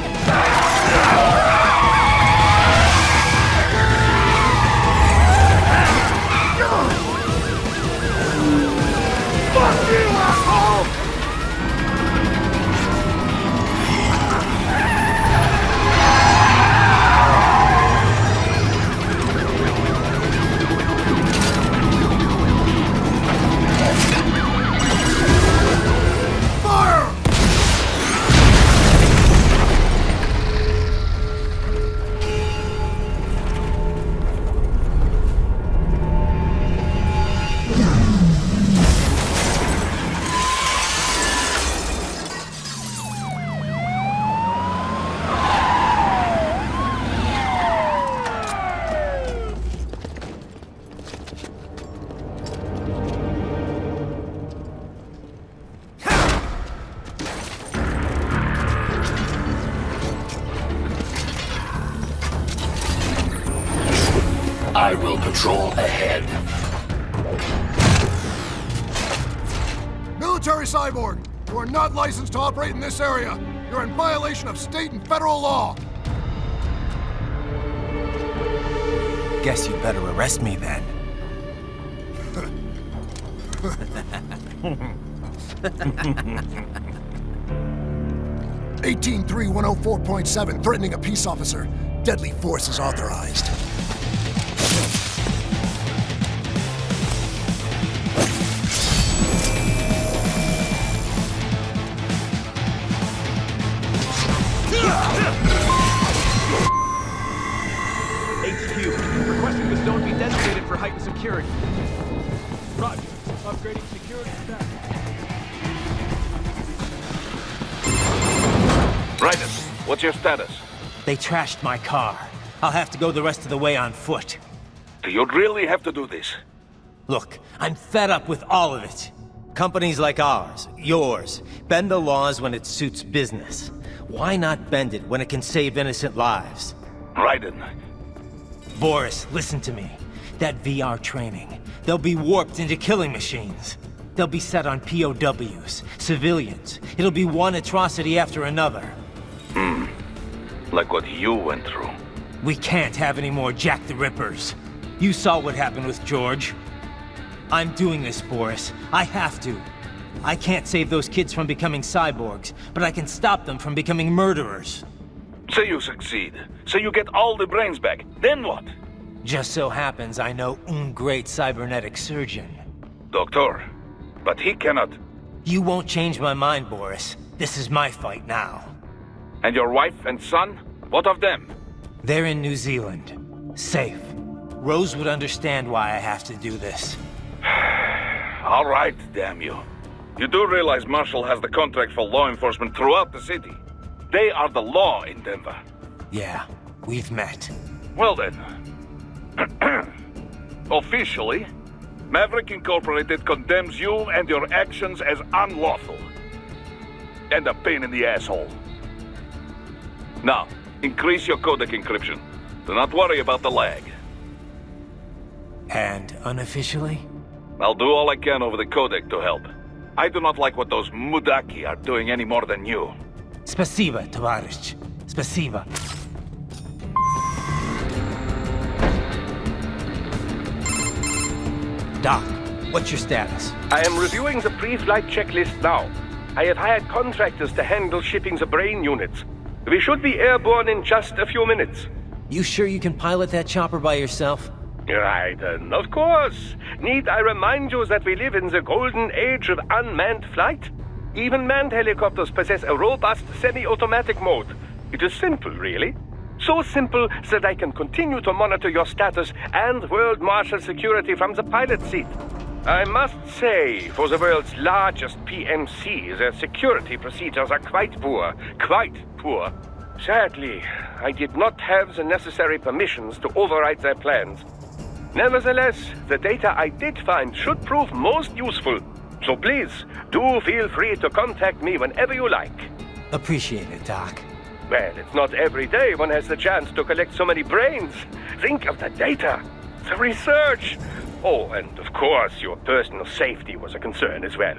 Fuck you, asshole! I will patrol ahead. Military cyborg, you are not licensed to operate in this area. You're in violation of state and federal law. Guess you better arrest me then. 183-104.7, threatening a peace officer. Deadly force is authorized. HQ, requesting the zone be designated for heightened security. Roger. Upgrading security staff. Raiden, what's your status? They trashed my car. I'll have to go the rest of the way on foot. Do you really have to do this? Look, I'm fed up with all of it. Companies like ours, yours, bend the laws when it suits business. Why not bend it when it can save innocent lives? Raiden. Boris, listen to me. That VR training, they'll be warped into killing machines. They'll be set on POWs, civilians. It'll be one atrocity after another. Like what you went through. We can't have any more Jack the Rippers. You saw what happened with George. I'm doing this, Boris. I have to. I can't save those kids from becoming cyborgs, but I can stop them from becoming murderers. Say you succeed. Say you get all the brains back. Then what? Just so happens I know un great cybernetic surgeon. Doctor, but he cannot. You won't change my mind, Boris. This is my fight now. And your wife and son? What of them? They're in New Zealand. Safe. Rose would understand why I have to do this. All right, damn you. You do realize Marshall has the contract for law enforcement throughout the city. They are the law in Denver. Yeah, we've met. Well then. Officially, Maverick Incorporated condemns you and your actions as unlawful. And a pain in the asshole. Now, increase your codec encryption. Do not worry about the lag. And unofficially? I'll do all I can over the codec to help. I do not like what those Mudaki are doing any more than you. Spasiba, Tovarищ. Spasiba. Doc, what's your status? I am reviewing the pre-flight checklist now. I have hired contractors to handle shipping the brain units. We should be airborne in just a few minutes. You sure you can pilot that chopper by yourself? Raiden, of course. Need I remind you that we live in the golden age of unmanned flight? Even manned helicopters possess a robust semi-automatic mode. It is simple, really. So simple that I can continue to monitor your status and world marshal security from the pilot seat. I must say, for the world's largest PMC, their security procedures are quite poor. Quite poor. Sadly, I did not have the necessary permissions to override their plans. Nevertheless, the data I did find should prove most useful. So please, do feel free to contact me whenever you like. Appreciate it, Doc. Well, it's not every day one has the chance to collect so many brains. Think of the data, the research. Oh, and of course, your personal safety was a concern as well.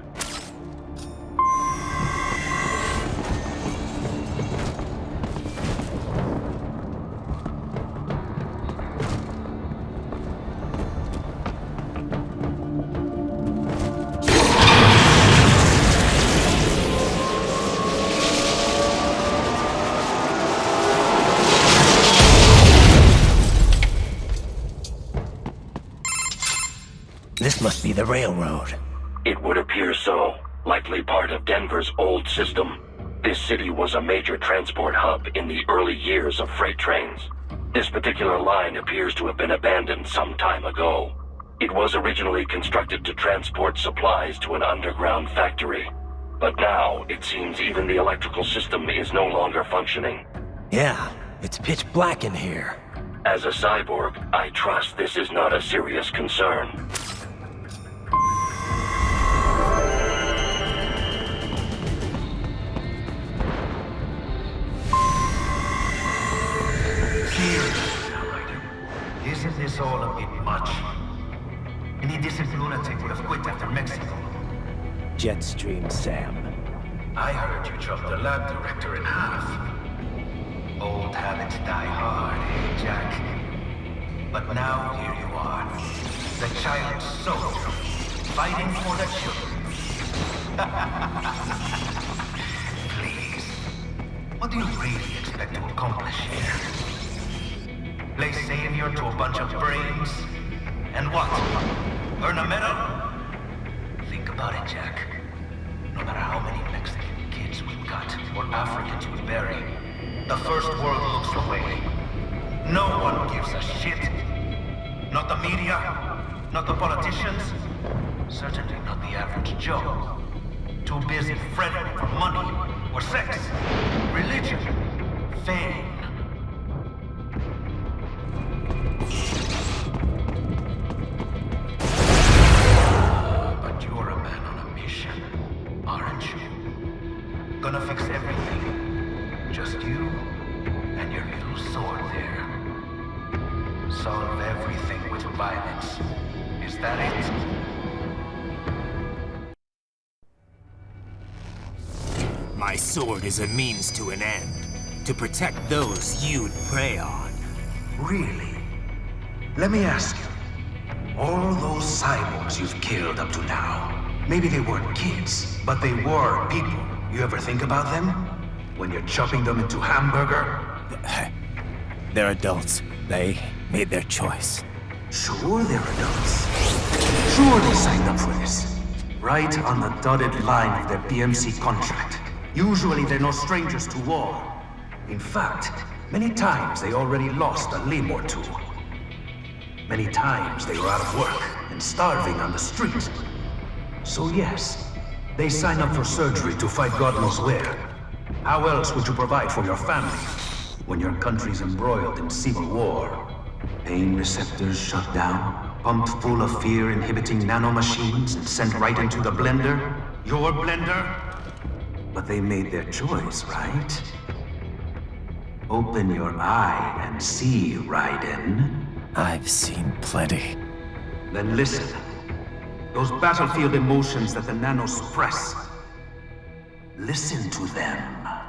This must be the railroad. It would appear so. Likely part of Denver's old system. This city was a major transport hub in the early years of freight trains. This particular line appears to have been abandoned some time ago. It was originally constructed to transport supplies to an underground factory. But now, it seems even the electrical system is no longer functioning. Yeah, it's pitch black in here. As a cyborg, I trust this is not a serious concern. Isn't this all a bit much? Any decent lunatic would have quit after Mexico. Jetstream, Sam. I heard you chopped the lab director in half. Old habits die hard, eh, Jack? But now here you are. The child soldier, fighting for the children. Please. What do you really expect to accomplish here? Play savior to a bunch of brains? And what? Earn a medal? Think about it, Jack. No matter how many Mexican kids we cut, or Africans we bury, the first world looks away. No one gives a shit. Not the media, not the politicians, certainly not the average Joe. Too busy fretting for money, or sex, religion, fame. But you're a man on a mission, aren't you? Gonna fix everything. Just you and your little sword there. Solve everything with violence. Is that it? My sword is a means to an end. To protect those you'd prey on. Really? Let me ask you. All those cyborgs you've killed up to now, maybe they weren't kids, but they were people. You ever think about them? When you're chopping them into hamburger? They're adults. They made their choice. Sure they're adults. Sure they signed up for this. Right on the dotted line of their PMC contract. Usually they're no strangers to war. In fact, many times they already lost a limb or two. Many times they were out of work and starving on the street. So yes, they signed up for surgery to fight God knows where. How else would you provide for your family when your country's embroiled in civil war? Pain receptors shut down, pumped full of fear-inhibiting nanomachines and sent right into the blender? Your blender? But they made their choice, right? Open your eye and see, Raiden. I've seen plenty. Then listen. Those battlefield emotions that the nanos suppress. Listen to them.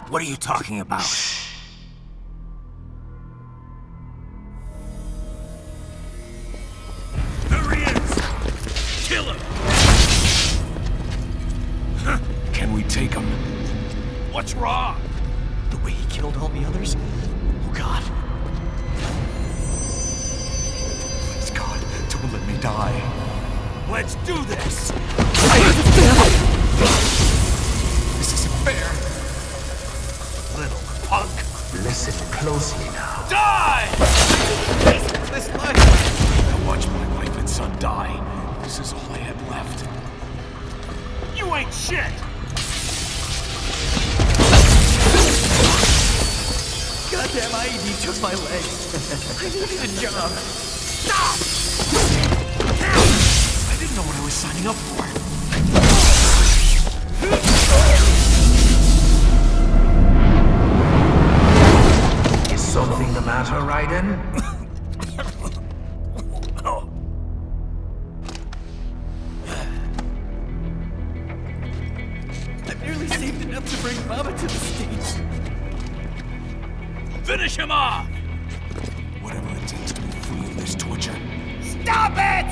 What are you talking about? Shh. What's wrong? The way he killed all the others? Oh God. Please God, don't let me die. Let's do this! This isn't fair. Little punk. Listen closely now. Die! This life. I watched my wife and son die. This is all I had left. You ain't shit! Goddamn IED took my leg. I needed a job. Stop! I didn't know what I was signing up for. Is something the matter, Raiden? I've nearly saved enough to bring Mama to the States. Finish him off! Whatever it takes to be free of this torture. Stop it!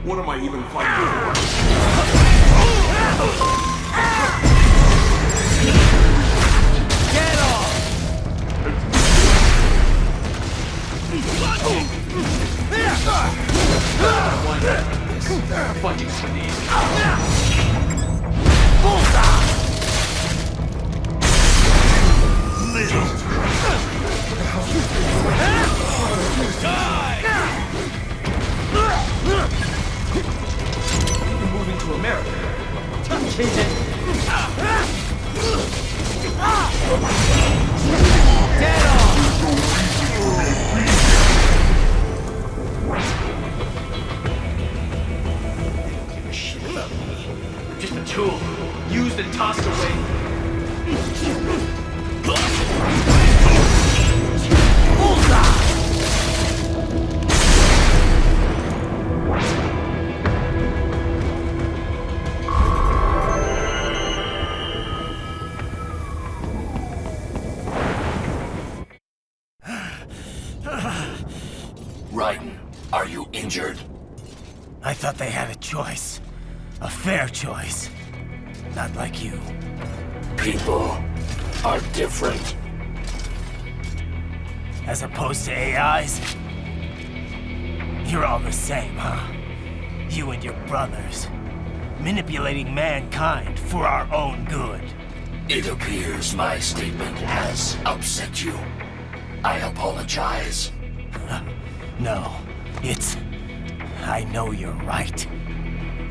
What am I even fighting for? Get off! Fighting for these. Little. Die! You're moving to America. Change it. Get off! Give a shit about me. I'm just a tool. Used and tossed away. Raiden, are you injured? I thought they had a choice. A fair choice. Not like you. People are different. As opposed to AIs? You're all the same, huh? You and your brothers. Manipulating mankind for our own good. It appears my statement has upset you. I apologize. No, it's... I know you're right.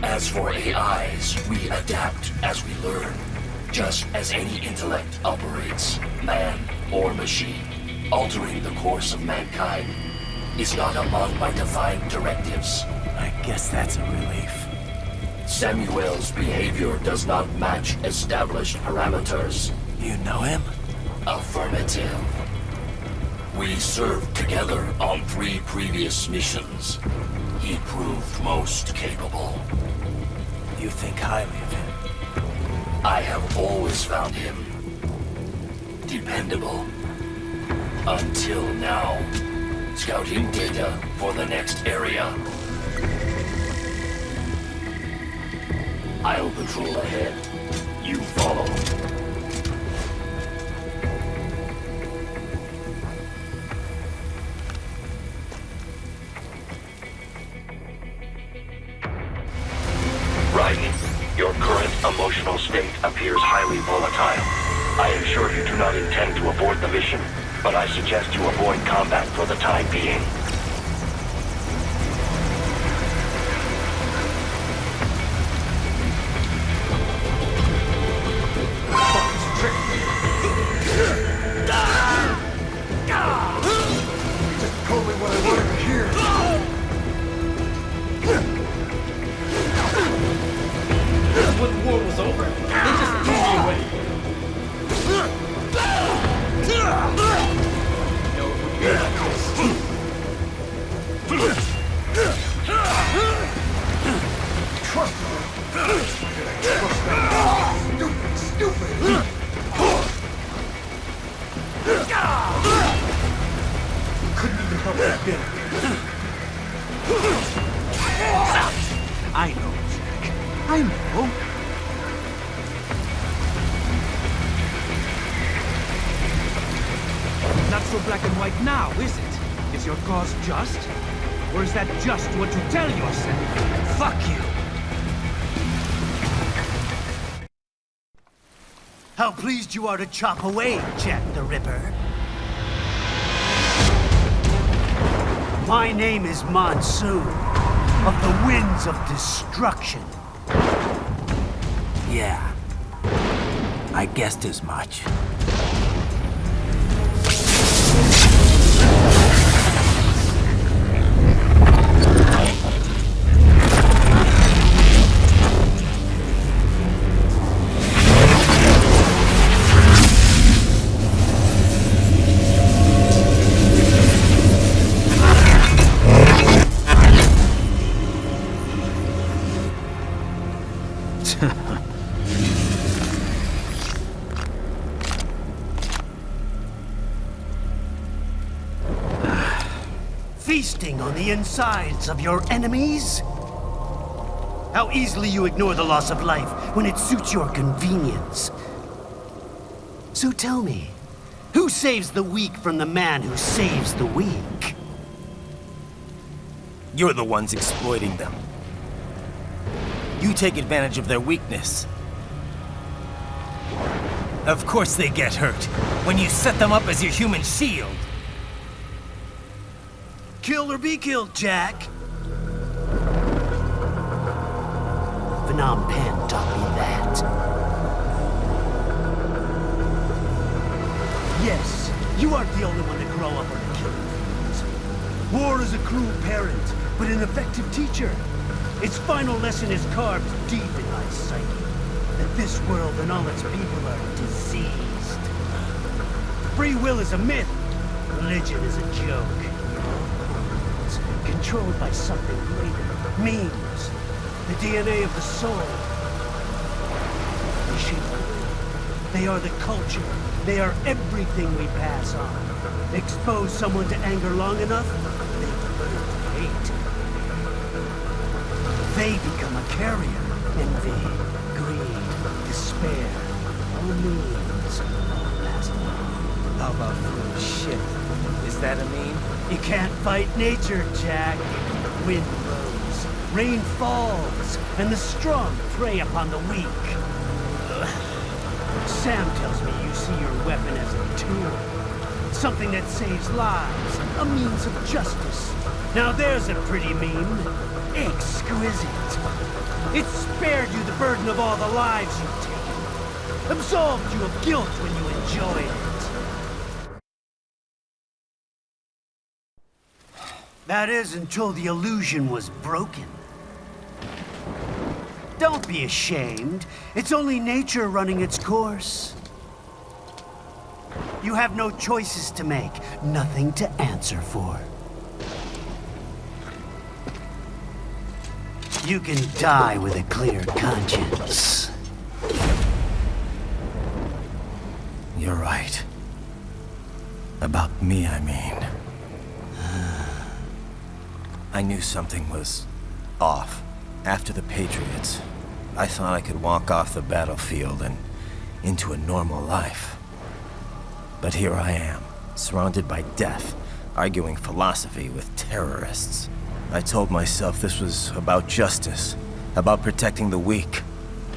As for AIs, we adapt as we learn. Just as any intellect operates, man or machine. Altering the course of mankind is not among my defined directives. I guess that's a relief. Samuel's behavior does not match established parameters. You know him? Affirmative. We served together on 3 previous missions. He proved most capable. You think highly of him? I have always found him dependable. Until now. Scouting data for the next area. I'll patrol ahead. You follow. Raiden, your current emotional state appears highly volatile. I am sure you do not intend to abort the mission, but I suggest you avoid combat for the time being. Just totally what I wanted to hear. When the war was over, they just threw me away. No, right now, is it? Is your cause just? Or is that just what you tell yourself? Fuck you! How pleased you are to chop away, Jack the Ripper. My name is Monsoon, of the Winds of Destruction. Yeah, I guessed as much. Feasting on the insides of your enemies? How easily you ignore the loss of life when it suits your convenience. So tell me, who saves the weak from the man who saves the weak? You're the ones exploiting them. You take advantage of their weakness. Of course they get hurt when you set them up as your human shield. Kill or be killed, Jack. Phnom Penh taught me that. Yes, you aren't the only one to grow up on killing things. War is a cruel parent, but an effective teacher. Its final lesson is carved deep in my psyche. That this world and all its people are diseased. Free will is a myth. Religion is a joke. Controlled by something greater. Memes. The DNA of the soul. They shape the world. They are the culture. They are everything we pass on. Expose someone to anger long enough, they learn to hate. They become a carrier. Envy, greed, despair. All means, all pass on. How about food? Shit. Is that a meme? You can't fight nature, Jack. Wind blows, rain falls, and the strong prey upon the weak. Sam tells me you see your weapon as a tool. Something that saves lives, a means of justice. Now there's a pretty meme. Exquisite. It spared you the burden of all the lives you've taken. Absolved you of guilt when you enjoyed it. That is until the illusion was broken. Don't be ashamed. It's only nature running its course. You have no choices to make, nothing to answer for. You can die with a clear conscience. You're right. About me, I mean. I knew something was off. After the Patriots, I thought I could walk off the battlefield and into a normal life. But here I am, surrounded by death, arguing philosophy with terrorists. I told myself this was about justice, about protecting the weak.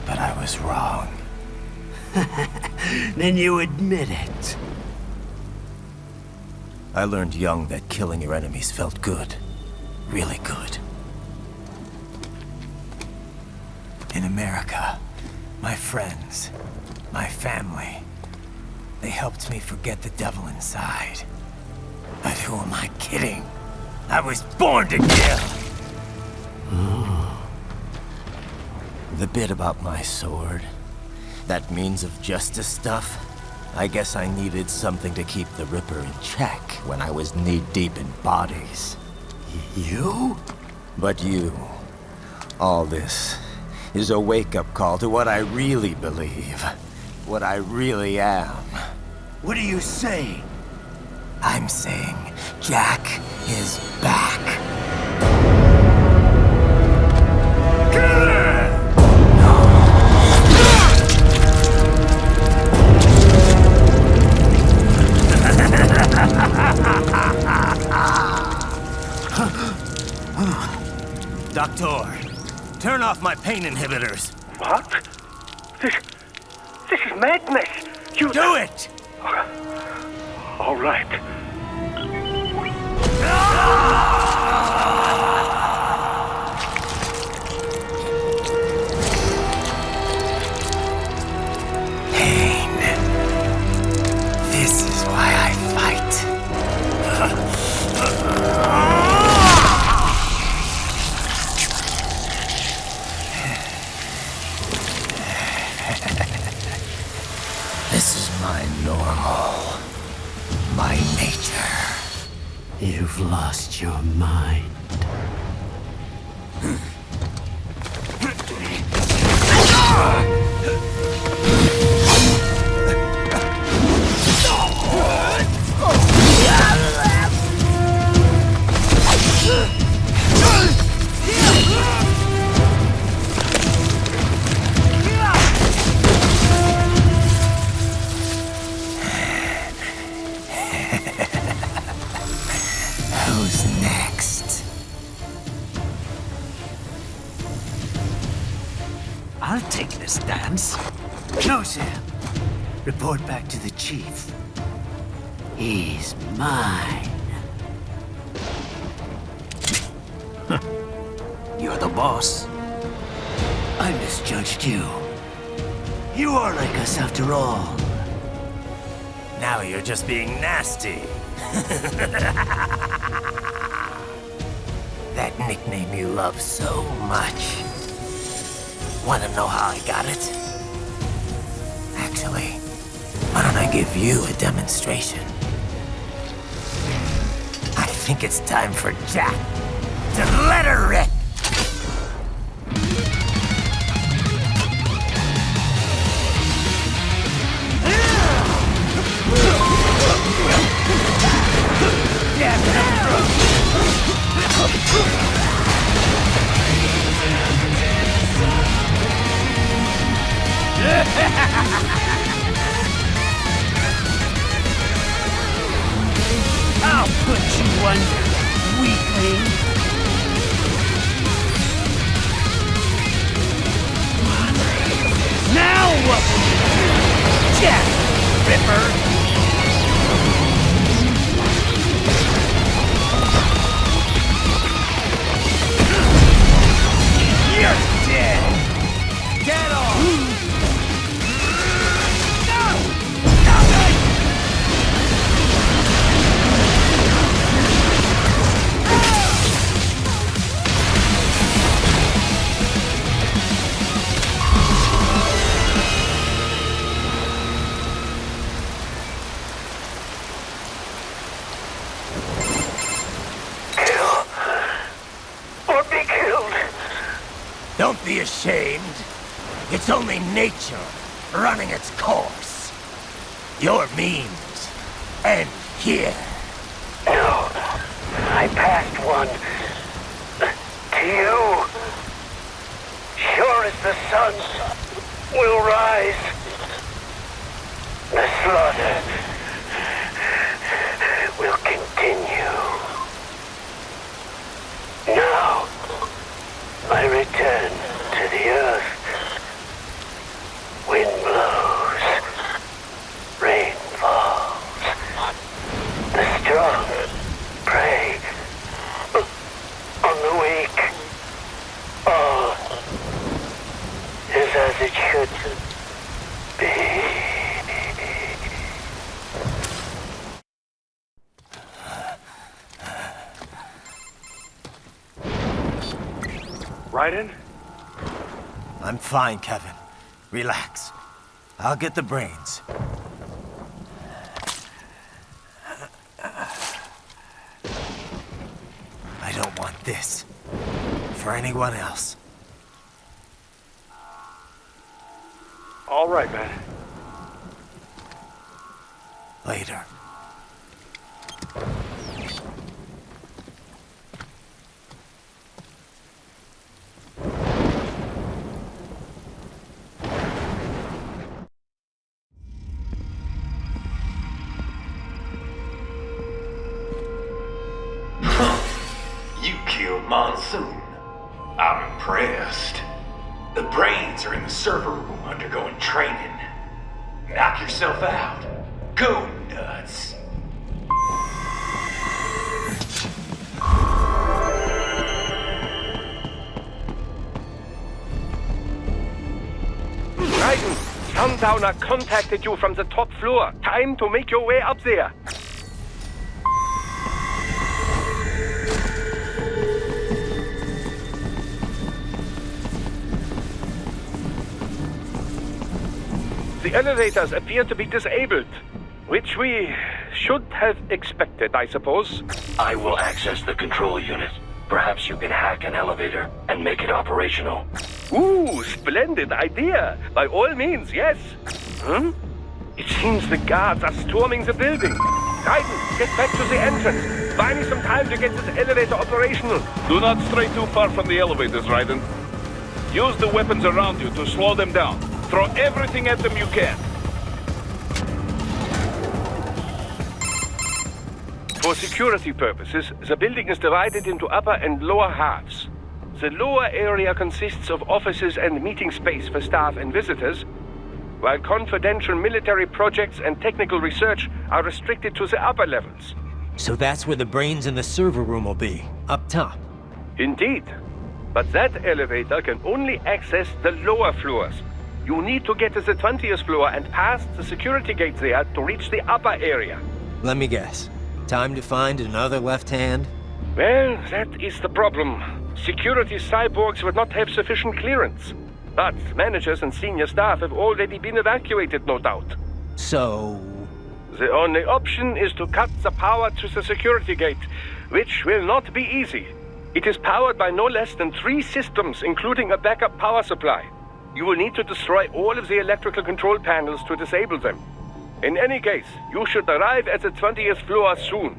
But I was wrong. Then you admit it. I learned young that killing your enemies felt good. Really good. In America, my friends, my family, they helped me forget the devil inside. But who am I kidding? I was born to kill! The bit about my sword, that means of justice stuff, I guess I needed something to keep the Ripper in check when I was knee-deep in bodies. You? But you. All this is a wake-up call to what I really believe. What I really am. What are you saying? I'm saying Jack is back. Ha ha ha ha! Turn off my pain inhibitors. What? This is madness. You do it! All right. Pain. This is why I fight. This is my normal. My nature. You've lost your mind. Who's next? I'll take this dance. No, Sam. Report back to the chief. He's mine. You're the boss. I misjudged you. You are like us after all. Now you're just being nasty. That nickname you love so much. Want to know how I got it? Actually, why don't I give you a demonstration? I think it's time for Jack to let her rip. I'll put you under, weakling. Now what will you do, Jack Ripper? You're dead! Get off! Don't be ashamed. It's only nature running its course. Your means end here. No, I passed one. To you. Sure as the sun will rise. The slaughter will continue. Now, I return to the earth. Wind blows. Rain falls. The strong prey on the weak. All is as it should be. Raiden? I'm fine, Kevin. Relax. I'll get the brains. I don't want this for anyone else. All right, man. Later. You killed Monsoon. I'm impressed. impressed. The brains are in the server room undergoing training. Knock yourself out. Go nuts. Raiden, Sundowner contacted you from the top floor. Time to make your way up there. The elevators appear to be disabled, which we should have expected, I suppose. I will access the control unit. Perhaps you can hack an elevator and make it operational. Ooh, splendid idea. By all means, yes. It seems the guards are storming the building. Raiden, get back to the entrance. Buy me some time to get this elevator operational. Do not stray too far from the elevators, Raiden. Use the weapons around you to slow them down. Throw everything at them you can. For security purposes, the building is divided into upper and lower halves. The lower area consists of offices and meeting space for staff and visitors, while confidential military projects and technical research are restricted to the upper levels. So that's where the brains in the server room will be, up top. Indeed. But that elevator can only access the lower floors. You need to get to the 20th floor and past the security gate there to reach the upper area. Let me guess. Time to find another left hand? Well, that is the problem. Security cyborgs would not have sufficient clearance. But managers and senior staff have already been evacuated, no doubt. So... The only option is to cut the power to the security gate, which will not be easy. It is powered by no less than 3 systems, including a backup power supply. You will need to destroy all of the electrical control panels to disable them. In any case, you should arrive at the 20th floor soon.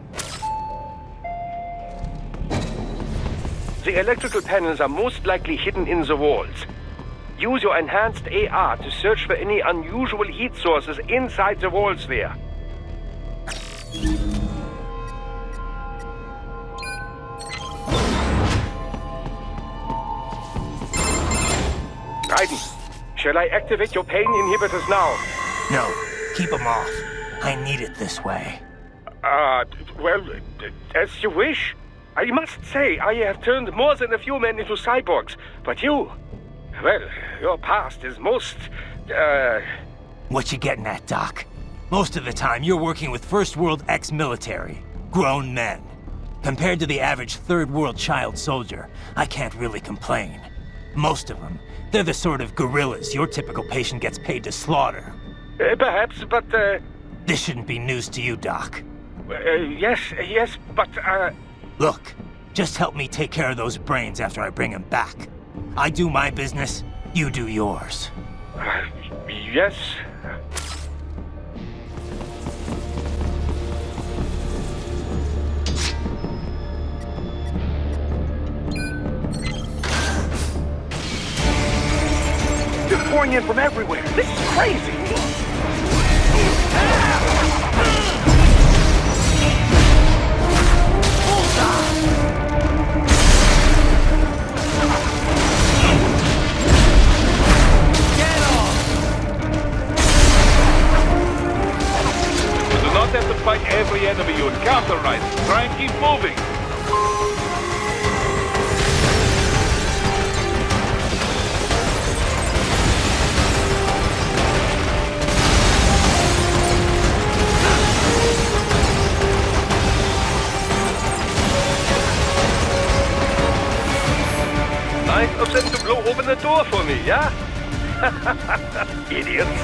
The electrical panels are most likely hidden in the walls. Use your enhanced AR to search for any unusual heat sources inside the walls there. Raiden, shall I activate your pain inhibitors now? No, keep them off. I need it this way. Well, as you wish. I must say, I have turned more than a few men into cyborgs, but you... Well, your past is most, What you getting at, Doc? Most of the time, you're working with First World ex-military. Grown men. Compared to the average Third World child soldier, I can't really complain. Most of them, they're the sort of guerrillas your typical patient gets paid to slaughter. Perhaps, but, This shouldn't be news to you, Doc. Yes, but, Look, just help me take care of those brains after I bring them back. I do my business, you do yours. Yes. They're pouring in from everywhere. This is crazy. You do not have to fight every enemy you encounter, Raiden. Try and keep moving. Nice of them to blow open the door for me, yeah? Idiots.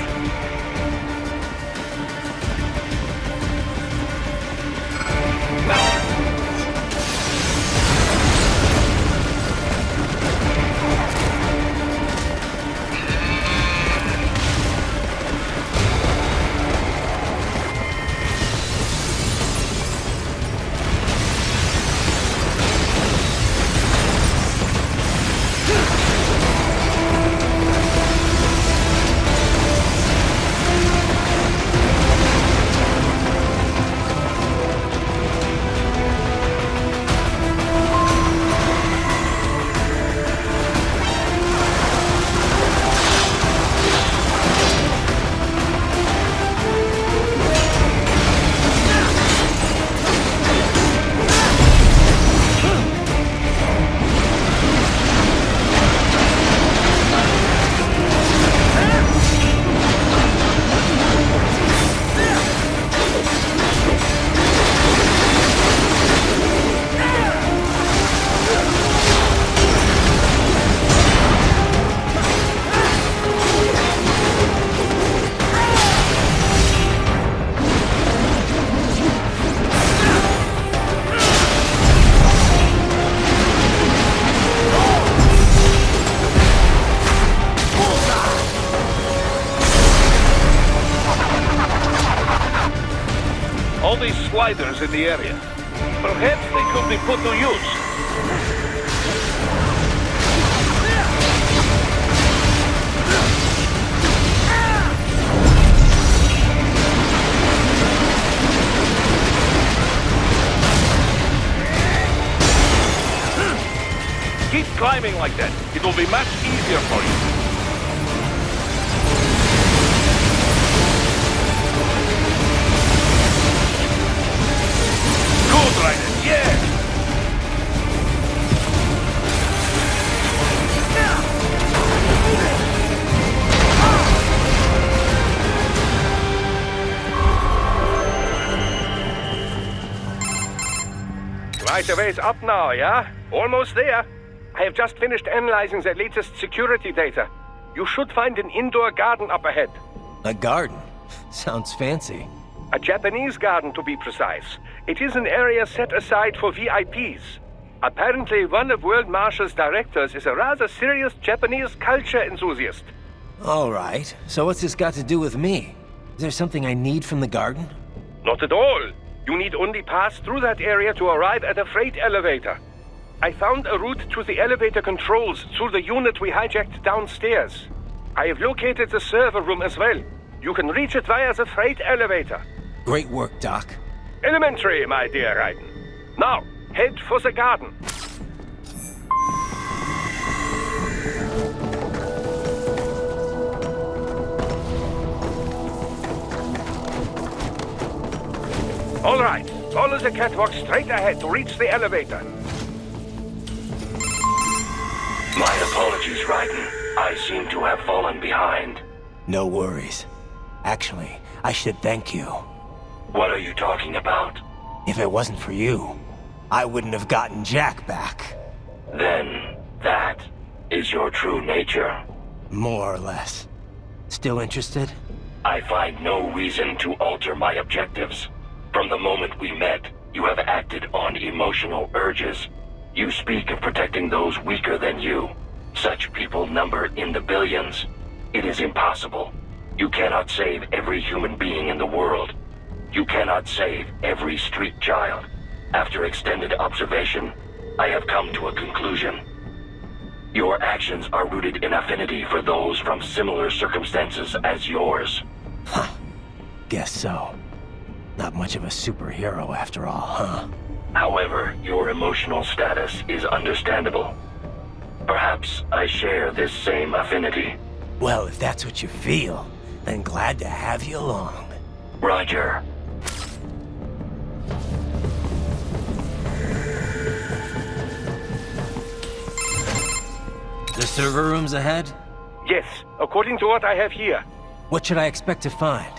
All these sliders in the area. Perhaps they could be put to use. Keep climbing like that. It will be much easier for you. Good, Raiden. Yeah! Quite a ways up now, yeah? Almost there. I have just finished analyzing the latest security data. You should find an indoor garden up ahead. A garden? Sounds fancy. A Japanese garden, to be precise. It is an area set aside for VIPs. Apparently, one of World Marshal's directors is a rather serious Japanese culture enthusiast. All right. So what's this got to do with me? Is there something I need from the garden? Not at all. You need only pass through that area to arrive at a freight elevator. I found a route to the elevator controls through the unit we hijacked downstairs. I have located the server room as well. You can reach it via the freight elevator. Great work, Doc. Elementary, my dear Raiden. Now, head for the garden. All right, follow the catwalk straight ahead to reach the elevator. My apologies, Raiden. I seem to have fallen behind. No worries. Actually, I should thank you. What are you talking about? If it wasn't for you, I wouldn't have gotten Jack back. Then, that is your true nature. More or less. Still interested? I find no reason to alter my objectives. From the moment we met, you have acted on emotional urges. You speak of protecting those weaker than you. Such people number in the billions. It is impossible. You cannot save every human being in the world. You cannot save every street child. After extended observation, I have come to a conclusion. Your actions are rooted in affinity for those from similar circumstances as yours. Huh. Guess so. Not much of a superhero after all, huh? However, your emotional status is understandable. Perhaps I share this same affinity. Well, if that's what you feel, then glad to have you along. Roger. The server room's ahead? Yes, according to what I have here. What should I expect to find?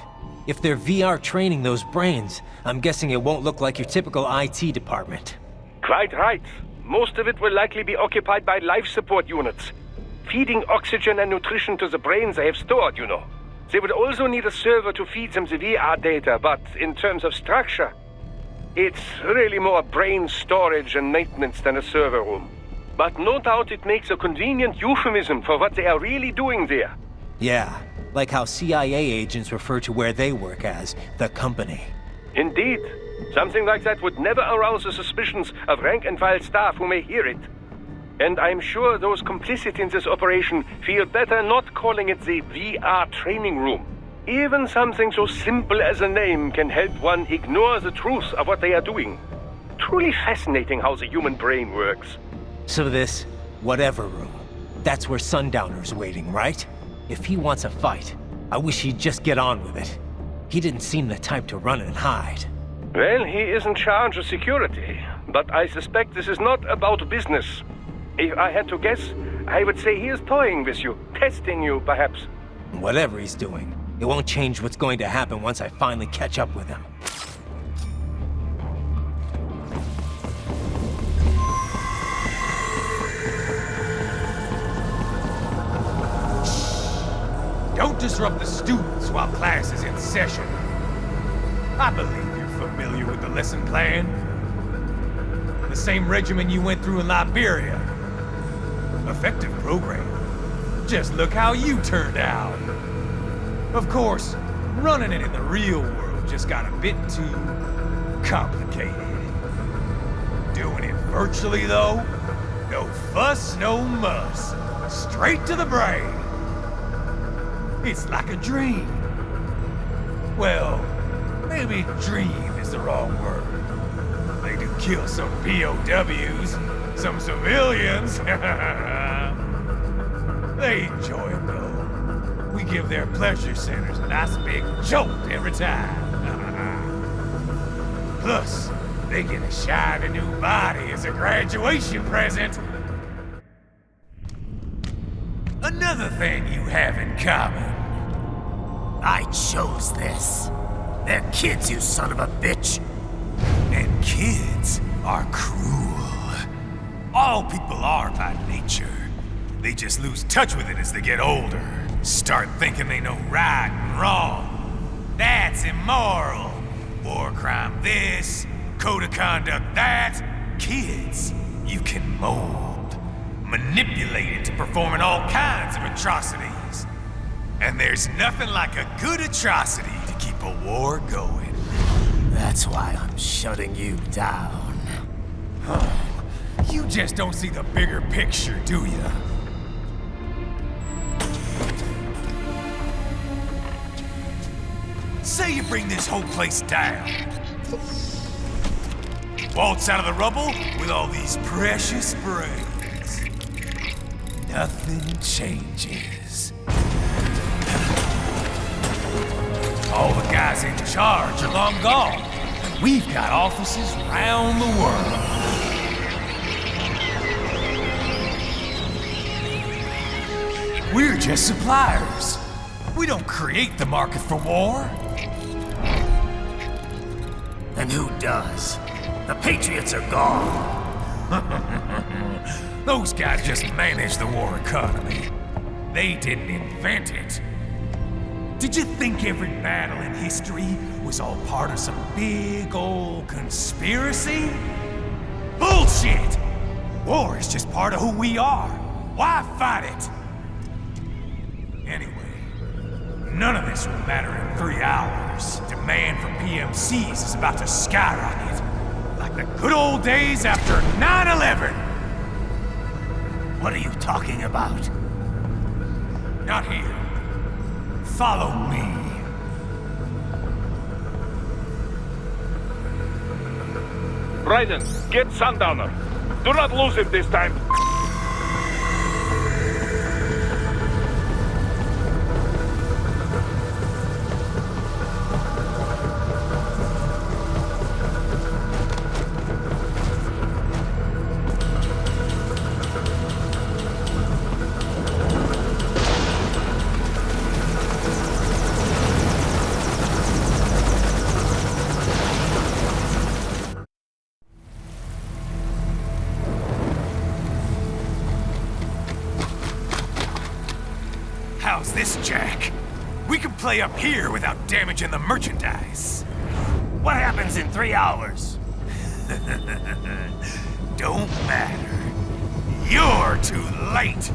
If they're VR training those brains, I'm guessing it won't look like your typical IT department. Quite right. Most of it will likely be occupied by life support units. Feeding oxygen and nutrition to the brains they have stored, you know. They would also need a server to feed them the VR data, but in terms of structure, it's really more brain storage and maintenance than a server room. But no doubt it makes a convenient euphemism for what they are really doing there. Yeah, like how CIA agents refer to where they work as the company. Indeed. Something like that would never arouse the suspicions of rank-and-file staff who may hear it. And I'm sure those complicit in this operation feel better not calling it the VR training room. Even something so simple as a name can help one ignore the truth of what they are doing. Truly fascinating how the human brain works. So this, whatever room, that's where Sundowner's waiting, right? If he wants a fight, I wish he'd just get on with it. He didn't seem the type to run and hide. Well, he is in charge of security, but I suspect this is not about business. If I had to guess, I would say he is toying with you, testing you, perhaps. Whatever he's doing, it won't change what's going to happen once I finally catch up with him. Don't disrupt the students while class is in session. I believe you're familiar with the lesson plan. The same regimen you went through in Liberia. Effective program. Just look how you turned out. Of course, running it in the real world just got a bit too complicated. Doing it virtually, though? No fuss, no muss. Straight to the brain. It's like a dream. Well, maybe dream is the wrong word. They do kill some POWs, some civilians. They enjoy it, though. We give their pleasure centers a nice big jolt every time. Plus, they get a shiny new body as a graduation present. Another thing you have in common. I chose this. They're kids, you son of a bitch. And kids are cruel. All people are by nature. They just lose touch with it as they get older. Start thinking they know right and wrong. That's immoral. War crime this, code of conduct that. Kids, you can mold, manipulate into performing all kinds of atrocities. And there's nothing like a good atrocity to keep a war going. That's why I'm shutting you down. You just don't see the bigger picture, do you? Say you bring this whole place down. Waltz out of the rubble with all these precious brains. Nothing changes. All the guys in charge are long gone. And we've got offices around the world. We're just suppliers. We don't create the market for war. And who does? The Patriots are gone. Those guys just manage the war economy. They didn't invent it. Did you think every battle in history was all part of some big old conspiracy? Bullshit! War is just part of who we are. Why fight it? Anyway, none of this will matter in 3 hours. Demand for PMCs is about to skyrocket. Like the good old days after 9/11. What are you talking about? Not here. Follow me. Raiden, get Sundowner. Do not lose him this time. How's this, Jack? We can play up here without damaging the merchandise. What happens in 3 hours? Don't matter. You're too late.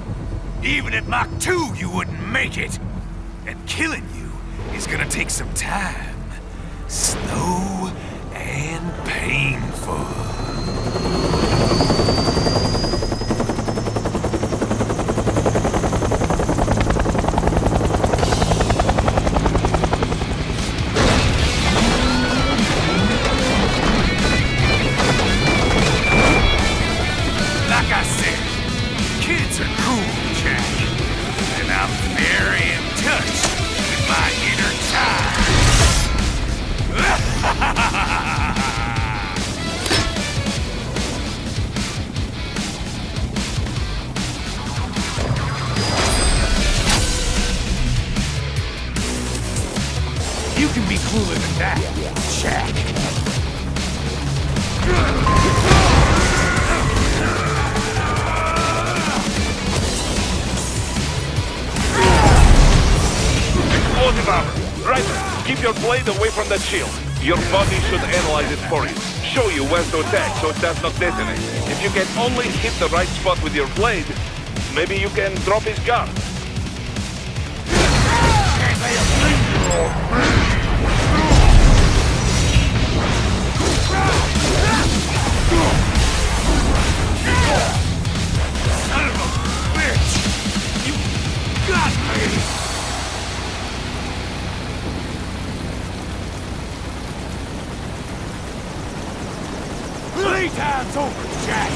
Even at Mach 2, you wouldn't make it. And killing you is gonna take some time. Slow and painful. You can be cooler than that, Jack. Explosive armor. Right, keep your blade away from that shield. Your body should analyze it for you. Show you when to attack so it does not detonate. If you can only hit the right spot with your blade, maybe you can drop his gun. Playtime's over, Jack.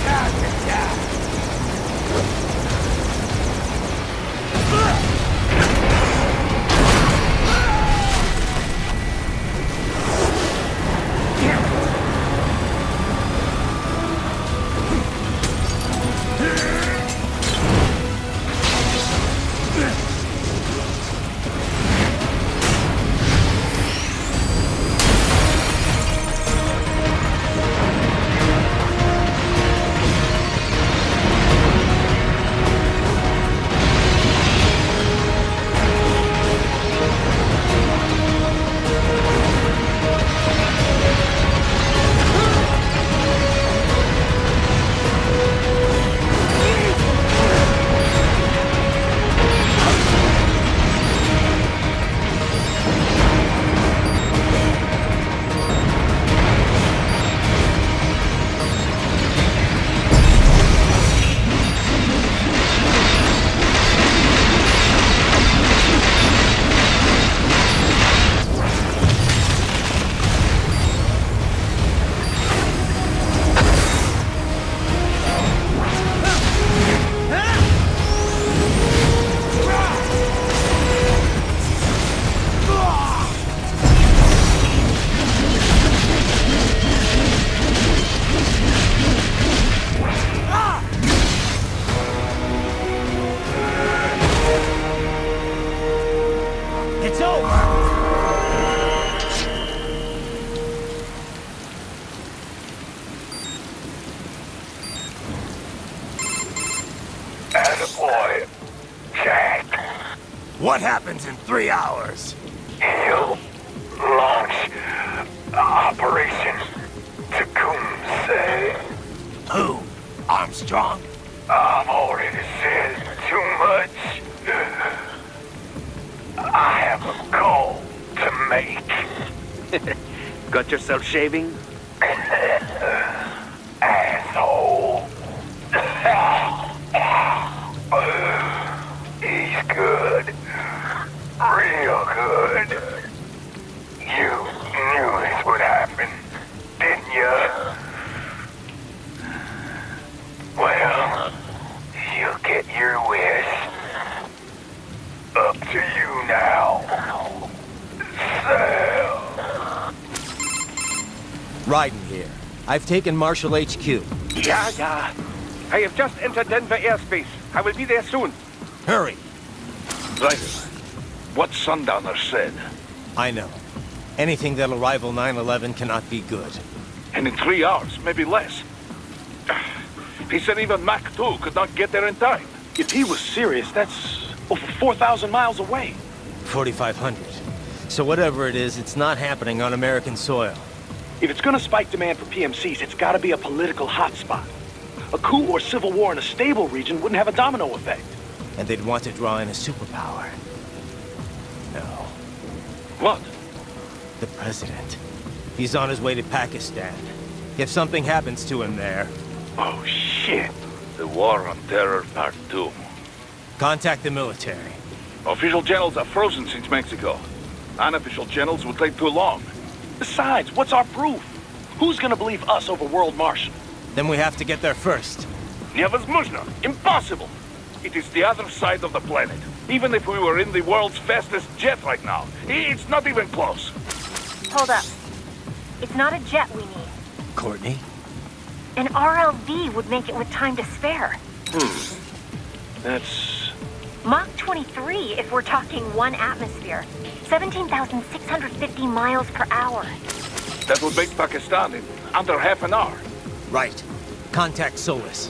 Time to die. Attaboy, Jack. What happens in 3 hours? You launch Operation Tecumseh. Who? Armstrong? I've already said too much. I have a call to make. Got yourself shaving? Asshole. He's good. Real good. You knew this would happen, didn't you? Well, you'll get your wish. Up to you now. Sam. Raiden here. I've taken Marshall HQ. Yeah. I have just entered Denver airspace. I will be there soon. Hurry. Raiden, what Sundowner said. I know. Anything that'll rival 9/11 cannot be good. And in 3 hours, maybe less. He said even Mach 2 could not get there in time. If he was serious, that's over 4,000 miles away. 4,500. So whatever it is, it's not happening on American soil. If it's gonna spike demand for PMCs, it's gotta be a political hotspot. A coup or civil war in a stable region wouldn't have a domino effect. And they'd want to draw in a superpower. No. What? The president. He's on his way to Pakistan. If something happens to him there... Oh, shit. The War on Terror Part 2. Contact the military. Official channels are frozen since Mexico. Unofficial channels would take too long. Besides, what's our proof? Who's gonna believe us over World Marshal? Then we have to get there first. Невозможно. Impossible. It is the other side of the planet. Even if we were in the world's fastest jet right now, it's not even close. Hold up. It's not a jet we need. Courtney? An RLV would make it with time to spare. That's... Mach 23 if we're talking 1 atmosphere. 17,650 miles per hour. That would make Pakistan in under half an hour. Right. Contact Solis.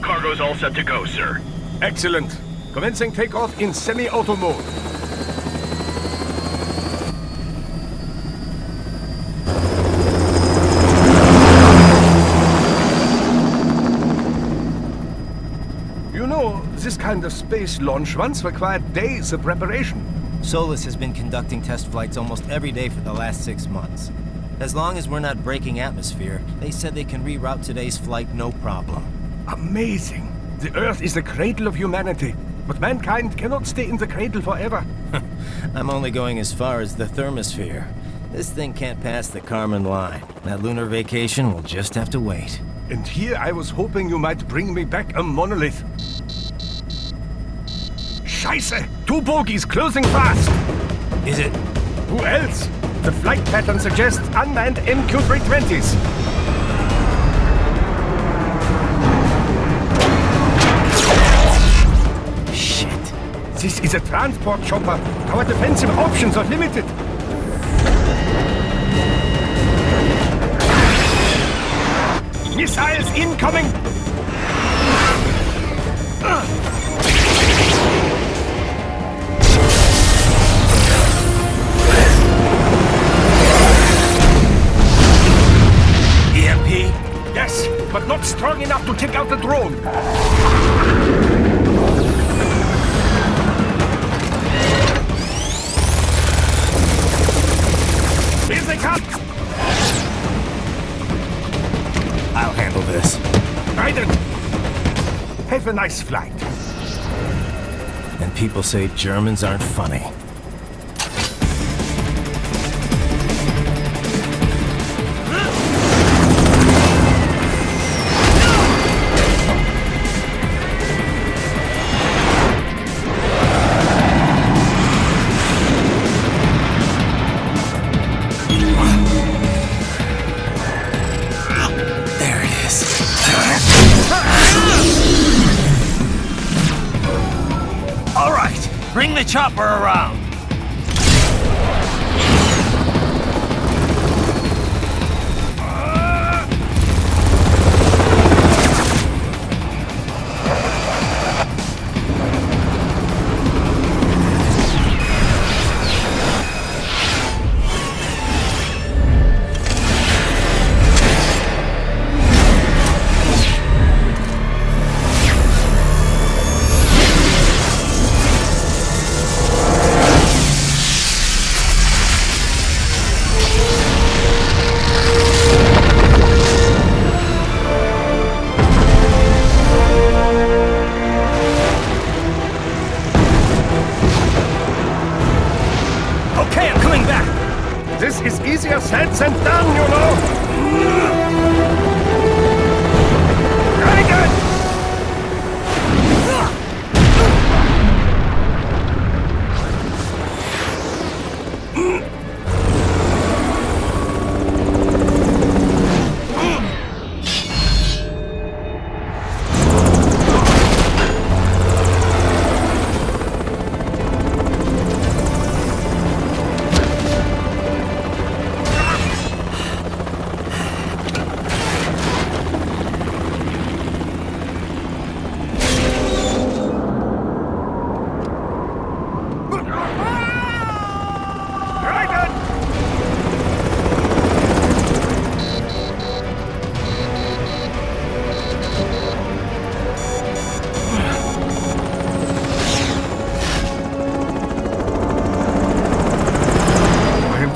Cargo's all set to go, sir. Excellent. Commencing takeoff in semi-auto mode. You know, this kind of space launch once required days of preparation. Solis has been conducting test flights almost every day for the last 6 months. As long as we're not breaking atmosphere, they said they can reroute today's flight no problem. Amazing. The Earth is the cradle of humanity, but mankind cannot stay in the cradle forever. I'm only going as far as the thermosphere. This thing can't pass the Kármán line. That lunar vacation will just have to wait. And here I was hoping you might bring me back a monolith. Scheiße! 2 bogies closing fast! Is it? Who else? The flight pattern suggests unmanned MQ-320s. Shit. This is a transport chopper. Our defensive options are limited. Missiles incoming! EMP? Yes, but not strong enough to take out the drone. Here they come! I'll handle this. Raiden! Have a nice flight. And people say Germans aren't funny. Bring the chopper around! This is easier said than done, you know! Very good!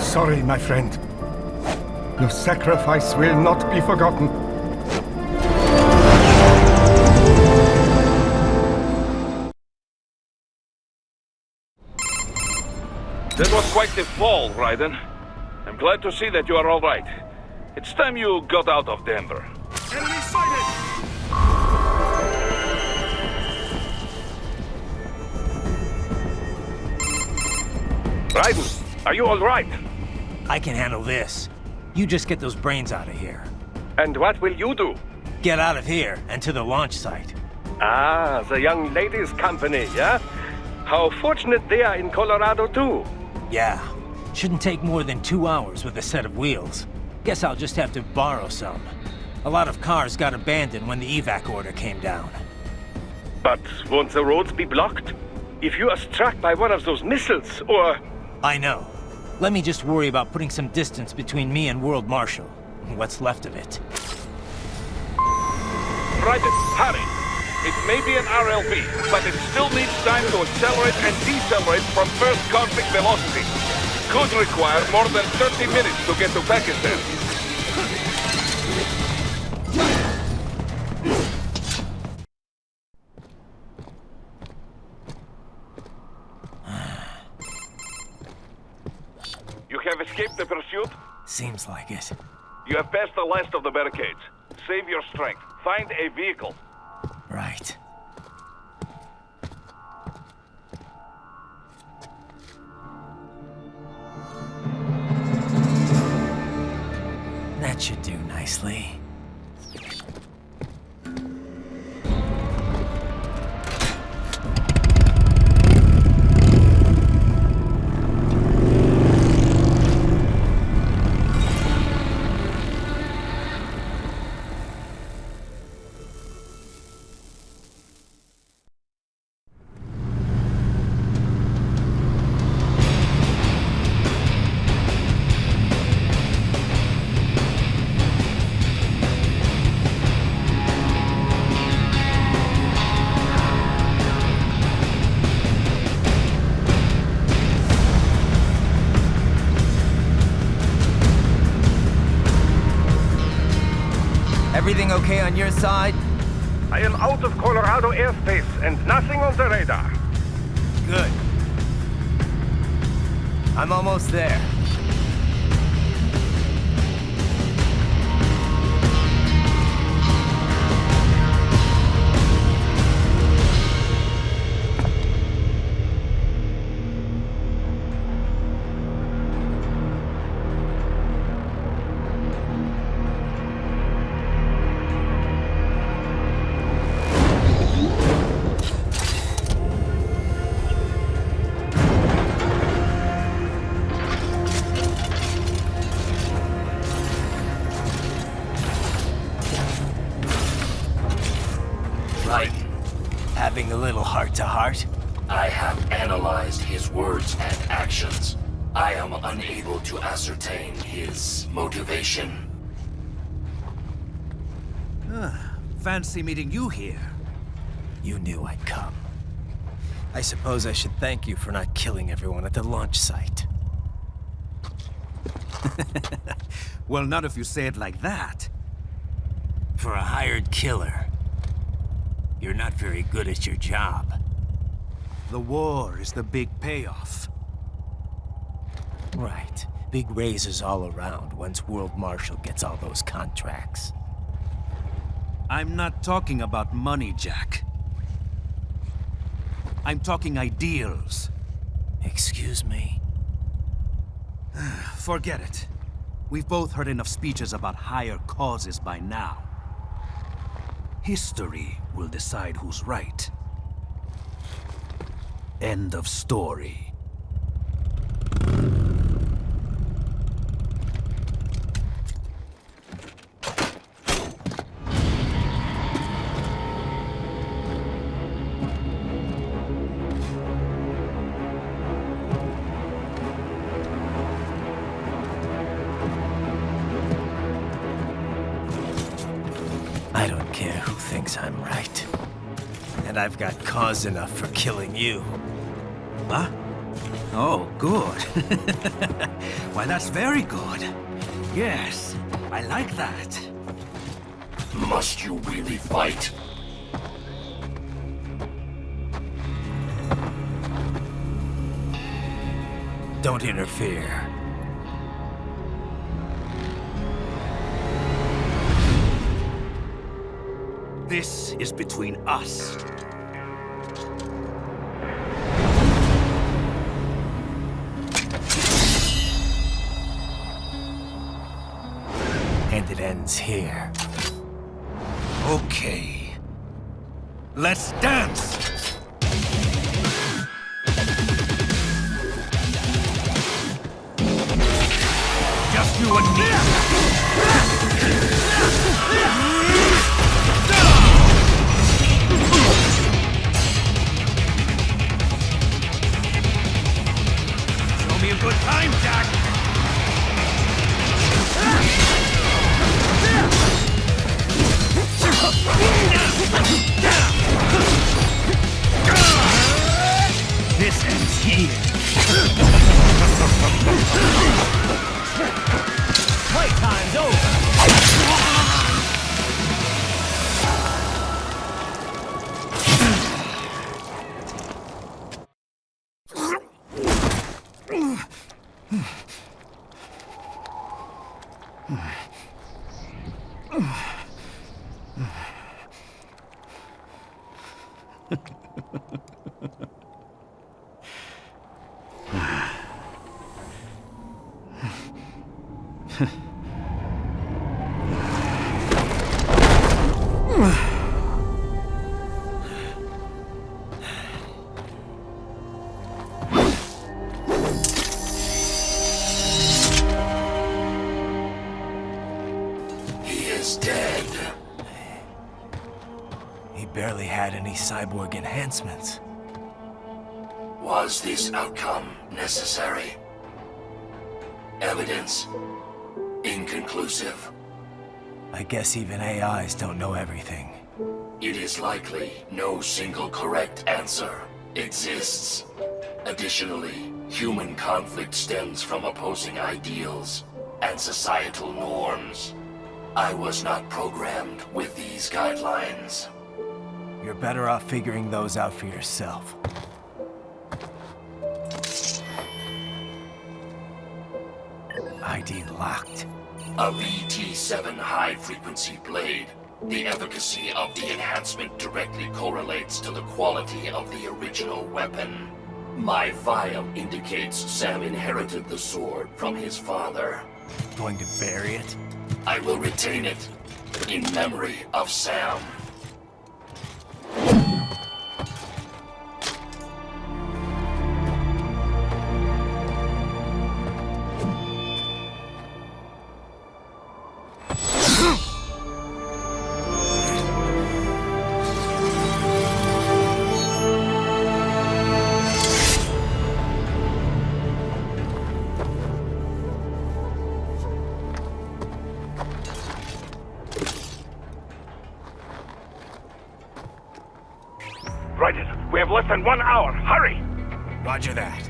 Sorry, my friend. Your sacrifice will not be forgotten. That was quite the fall, Raiden. I'm glad to see that you are all right. It's time you got out of Denver. Enemy sighted! Raiden, are you all right? I can handle this. You just get those brains out of here. And what will you do? Get out of here and to the launch site. Ah, the young ladies' company, yeah? How fortunate they are in Colorado, too. Yeah. Shouldn't take more than 2 hours with a set of wheels. Guess I'll just have to borrow some. A lot of cars got abandoned when the evac order came down. But won't the roads be blocked? If you are struck by one of those missiles, or... I know. Let me just worry about putting some distance between me and World Marshal. What's left of it. Raiden, hurry! It may be an RLB, but it still needs time to accelerate and decelerate from first conflict velocity. Could require more than 30 minutes to get to Pakistan. have escaped the pursuit? Seems like it. You have passed the last of the barricades. Save your strength. Find a vehicle. Right. That should do nicely. Everything okay on your side? I am out of Colorado airspace and nothing on the radar. Good. I'm almost there. Having a little heart-to-heart? I have analyzed his words and actions. I am unable to ascertain his motivation. Fancy meeting you here. You knew I'd come. I suppose I should thank you for not killing everyone at the launch site. Well, not if you say it like that. For a hired killer, you're not very good at your job. The war is the big payoff. Right. Big raises all around once World Marshal gets all those contracts. I'm not talking about money, Jack. I'm talking ideals. Excuse me? Forget it. We've both heard enough speeches about higher causes by now. History will decide who's right. End of story. I don't care who thinks I'm right. And I've got cause enough for killing you. Huh? Oh, good. Why, that's very good. Yes, I like that. Must you really fight? Don't interfere. This is between us. And it ends here. Okay. Let's dance! Just you and me. Show me a good time, Jack! This ends here. Playtime's over! Barely had any cyborg enhancements. Was this outcome necessary? Evidence inconclusive. I guess even AIs don't know everything. It is likely no single correct answer exists. Additionally, human conflict stems from opposing ideals and societal norms. I was not programmed with these guidelines. You're better off figuring those out for yourself. ID locked. A VT-7 high-frequency blade. The efficacy of the enhancement directly correlates to the quality of the original weapon. My file indicates Sam inherited the sword from his father. Going to bury it? I will retain it in memory of Sam. Raiden, we have less than 1 hour. Hurry! Roger that.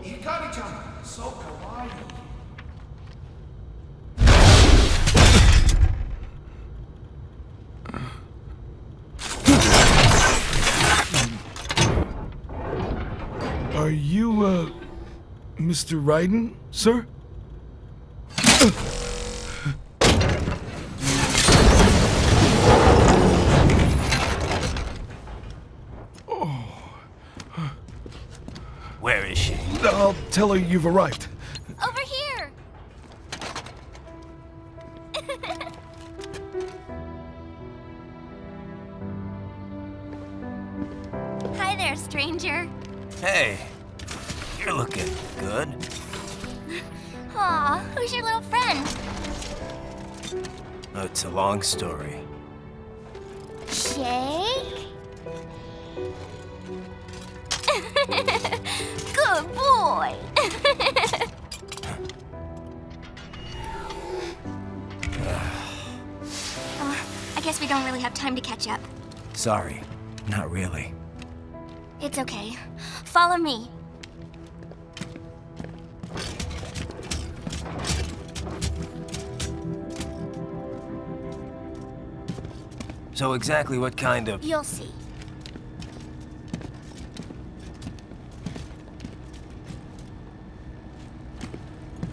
Hikari-chan, so kawaii. Are you, Mr. Raiden, sir? Where is she? I'll tell her you've arrived. Over here! Hi there, stranger. Hey, you're looking good. Aw, who's your little friend? Oh, it's a long story. Shake? Good boy. I guess we don't really have time to catch up. Sorry, not really. It's okay. Follow me. So exactly what kind of... You'll see.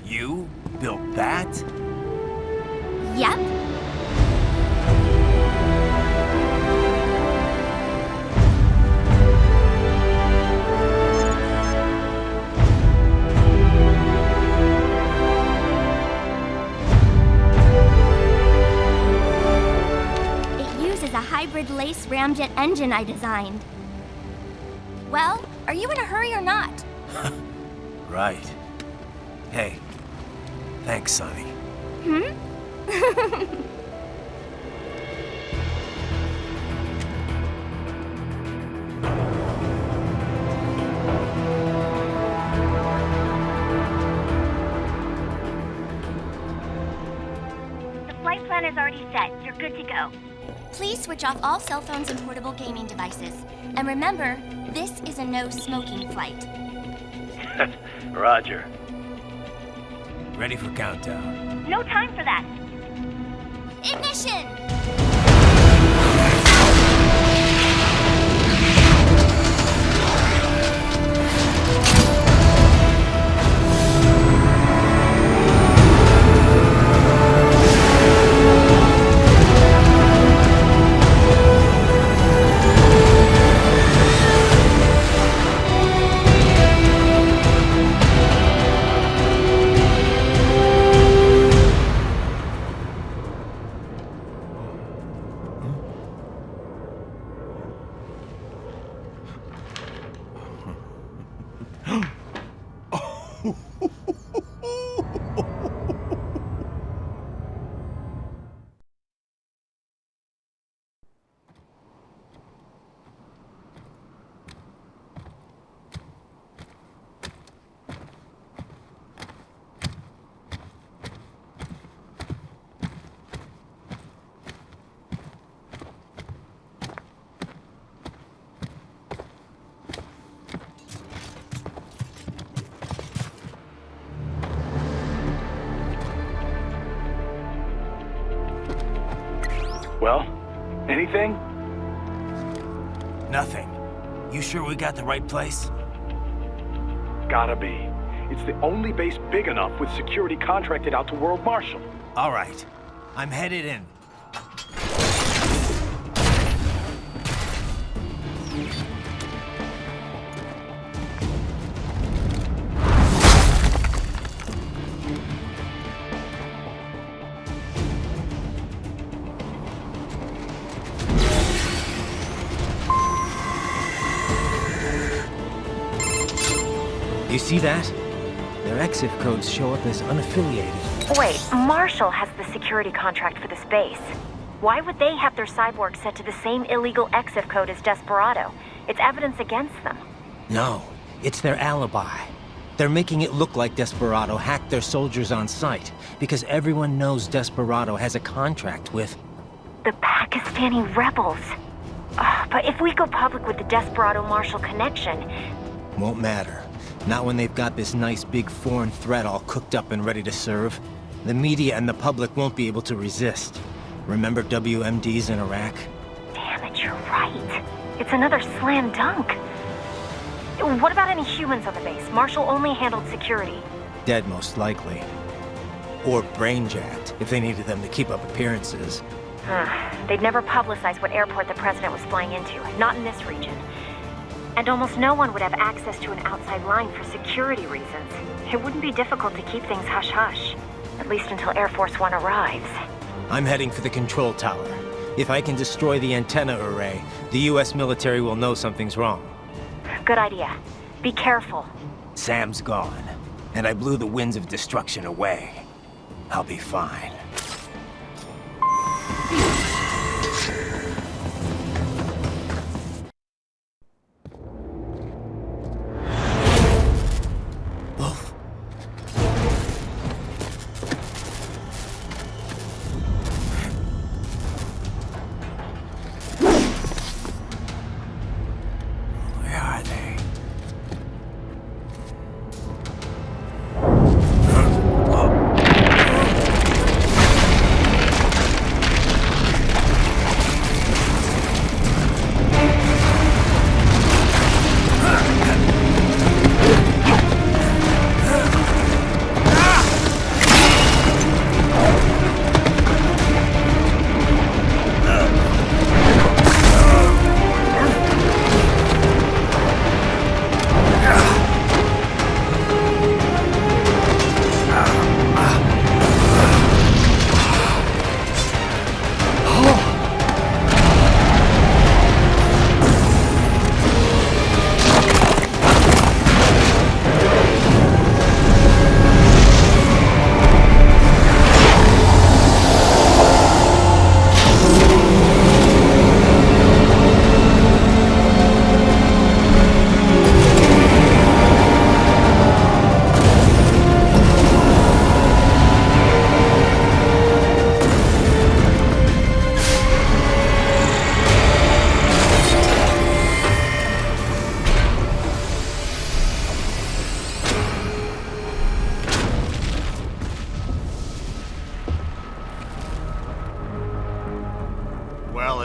You built that? Yep. It uses a hybrid lace ramjet engine I designed. Well, are you in a hurry or not? Right. Hey, thanks, Sonny. Hmm? flight plan is already set. You're good to go. Please switch off all cell phones and portable gaming devices. And remember, this is a no-smoking flight. Roger. Ready for countdown. No time for that. Ignition! Well, anything? Nothing. You sure we got the right place? Gotta be. It's the only base big enough with security contracted out to World Marshal. All right. I'm headed in. You see that? Their EXIF codes show up as unaffiliated. Wait, Marshall has the security contract for this base. Why would they have their cyborg set to the same illegal EXIF code as Desperado? It's evidence against them. No, it's their alibi. They're making it look like Desperado hacked their soldiers on site, because everyone knows Desperado has a contract with... the Pakistani rebels. But if we go public with the Desperado-Marshall connection... Won't matter. Not when they've got this nice big foreign threat all cooked up and ready to serve. The media and the public won't be able to resist. Remember WMDs in Iraq? Damn it, you're right. It's another slam dunk. What about any humans on the base? Marshall only handled security. Dead, most likely. Or brain-jacked, if they needed them to keep up appearances. They'd never publicize what airport the president was flying into, not in this region. And almost no one would have access to an outside line for security reasons. It wouldn't be difficult to keep things hush-hush. At least until Air Force One arrives. I'm heading for the control tower. If I can destroy the antenna array, the US military will know something's wrong. Good idea. Be careful. Sam's gone, and I blew the winds of destruction away. I'll be fine.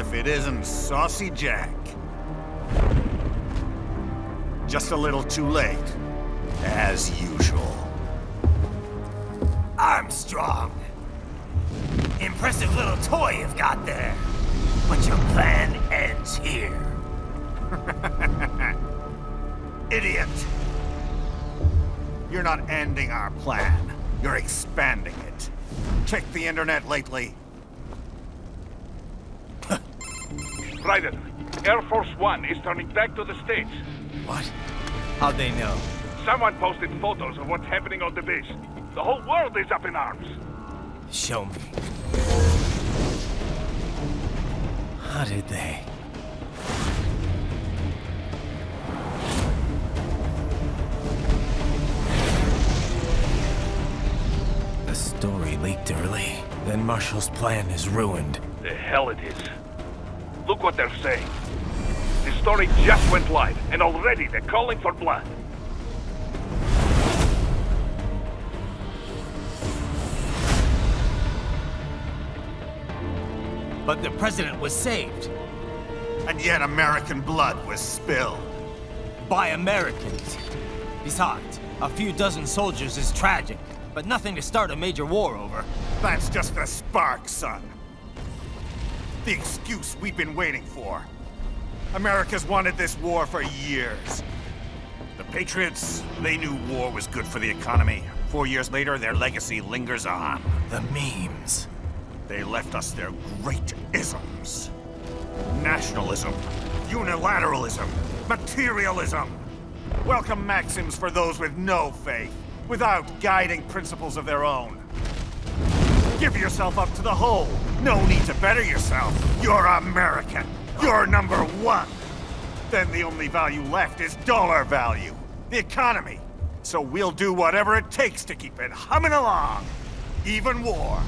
if it isn't Saucy Jack. Just a little too late, as usual. Armstrong. Impressive little toy you've got there. But your plan ends here. Idiot! You're not ending our plan. You're expanding it. Check the internet lately. Raiden, Air Force One is turning back to the States. What? How'd they know? Someone posted photos of what's happening on the base. The whole world is up in arms. Show me. How did they? The story leaked early. Then Marshall's plan is ruined. The hell it is. Look what they're saying. The story just went live, and already they're calling for blood. But the president was saved. And yet American blood was spilled. By Americans. Besides, a few dozen soldiers is tragic, but nothing to start a major war over. That's just the spark, son. The excuse we've been waiting for. America's wanted this war for years. The Patriots, they knew war was good for the economy. 4 years later, their legacy lingers on. The memes. They left us their great isms. Nationalism, unilateralism, materialism. Welcome maxims for those with no faith, without guiding principles of their own. Give yourself up to the whole. No need to better yourself. You're American. You're number one. Then the only value left is dollar value. The economy. So we'll do whatever it takes to keep it humming along. Even war.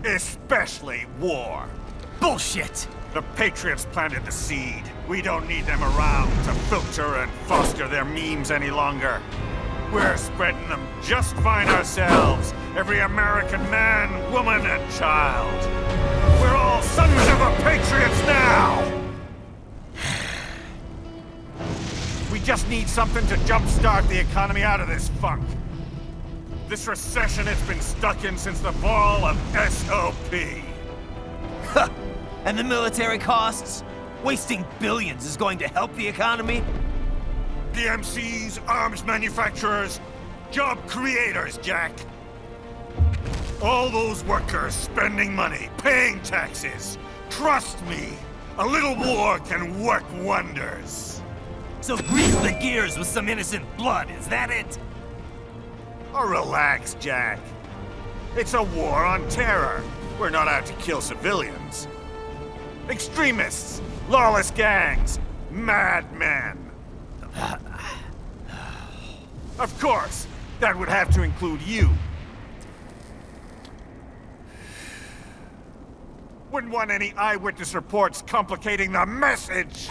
Especially war. Bullshit! The Patriots planted the seed. We don't need them around to filter and foster their memes any longer. We're spreading them just fine ourselves. Every American man, woman, and child. We're all sons of the Patriots now! We just need something to jumpstart the economy out of this funk. This recession it's been stuck in since the fall of SOP. And the military costs? Wasting billions is going to help the economy? PMCs, arms manufacturers, job creators, Jack. All those workers spending money, paying taxes. Trust me, a little war can work wonders. So grease the gears with some innocent blood, is that it? Oh, relax, Jack. It's a war on terror. We're not out to kill civilians. Extremists, lawless gangs, madmen. Of course, that would have to include you. Wouldn't want any eyewitness reports complicating the message.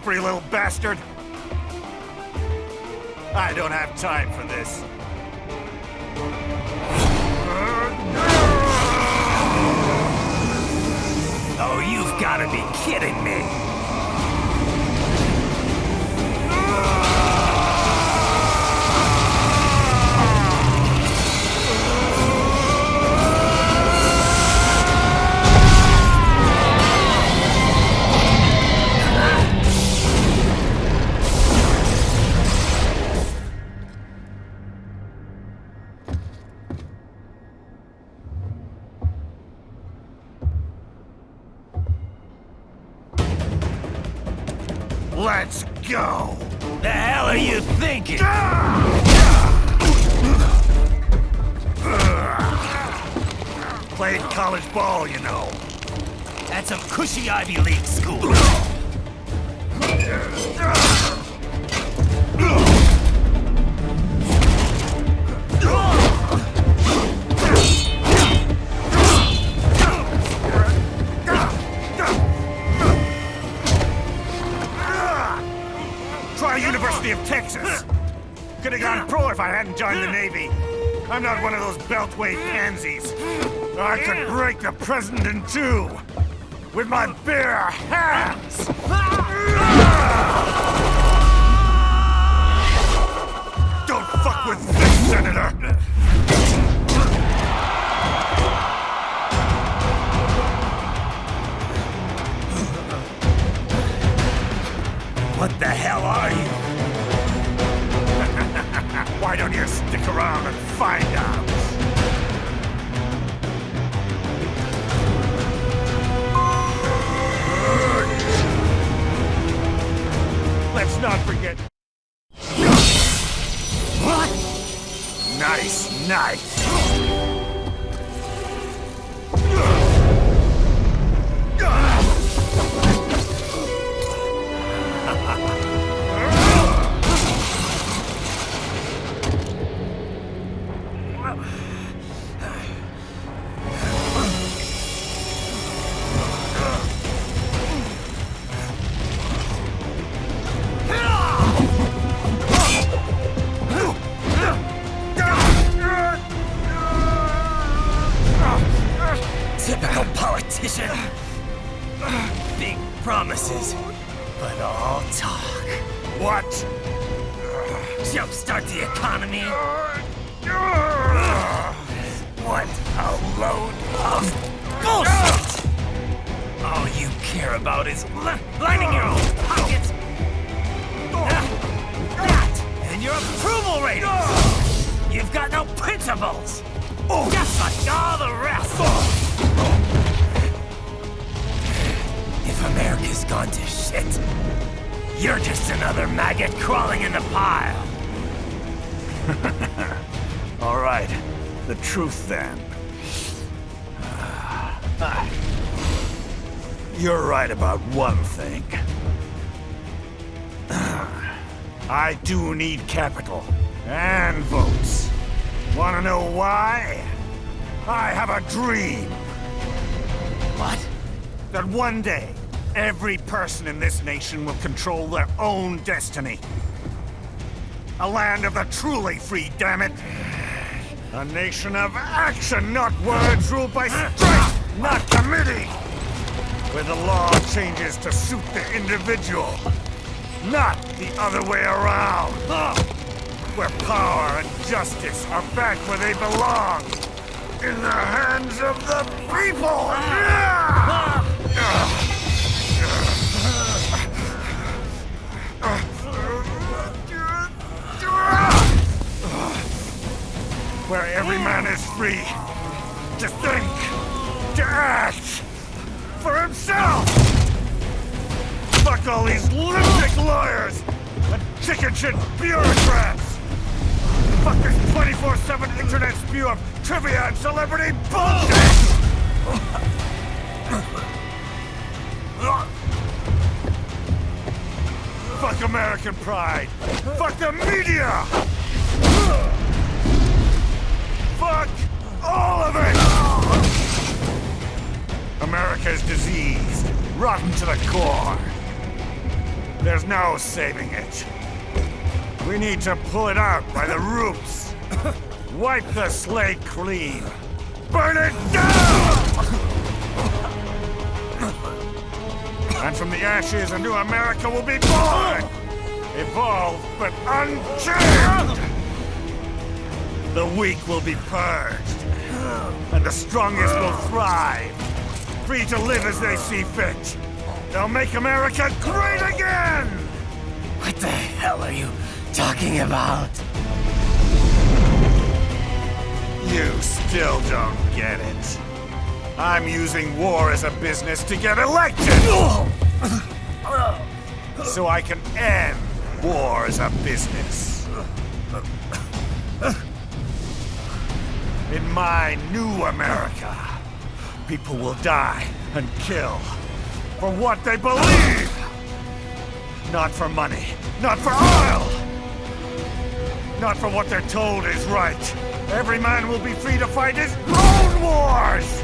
slippery little bastard! I don't have time for this. Oh, you've got to be kidding me! Let's go! The hell are you thinking? Played college ball, you know. That's a cushy Ivy League school. Try University of Texas. Could have gone pro if I hadn't joined the Navy. I'm not one of those beltway pansies. I could break the president in two with my bare hands. Don't fuck with this, Senator. What the hell are you? Why don't you stick around and find out? Let's not forget. What? Nice knife. Typical politician. Big promises, but all talk. What? Jumpstart the economy? What a load of bullshit! All you care about is lining your own pockets. That and your approval ratings. You've got no principles. Just like all the rest. If America's gone to shit, you're just another maggot crawling in the pile. All right, the truth then. You're right about one thing. I do need capital and votes. Wanna know why? I have a dream. What? That one day, every person in this nation will control their own destiny. A land of the truly free, damn it! A nation of action, not words, ruled by strength, not committee! Where the law changes to suit the individual, not the other way around! Where power and justice are back where they belong! In the hands of the people! Where every man is free to think, to act for himself! Fuck all these lunatic lawyers and chicken shit bureaucrats! Fuck this 24/7 internet spew of trivia and celebrity bullshit! Fuck American pride! Fuck the media! Fuck all of it! America's diseased, rotten to the core. There's no saving it. We need to pull it out by the roots. Wipe the slate clean. Burn it down! And from the ashes, a new America will be born! Evolved, but unchained! The weak will be purged, and the strongest will thrive, free to live as they see fit. They'll make America great again! What the hell are you talking about? You still don't get it. I'm using war as a business to get elected! So I can end war as a business. In my new America, people will die and kill for what they believe! Not for money, not for oil! Not for what they're told is right. Every man will be free to fight his own wars!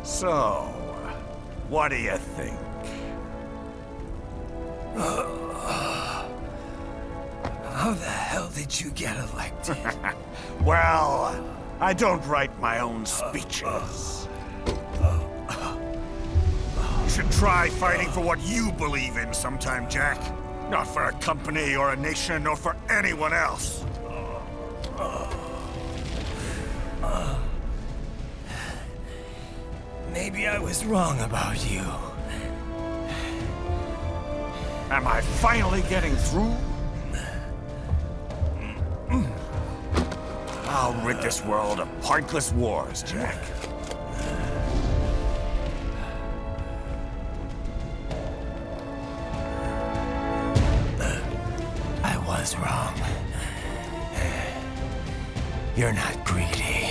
So, what do you think? How the hell did you get elected? Well, I don't write my own speeches. You should try fighting for what you believe in sometime, Jack. Not for a company or a nation or for anyone else. Maybe I was wrong about you. Am I finally getting through? I'll rid this world of pointless wars, Jack. I was wrong. You're not greedy.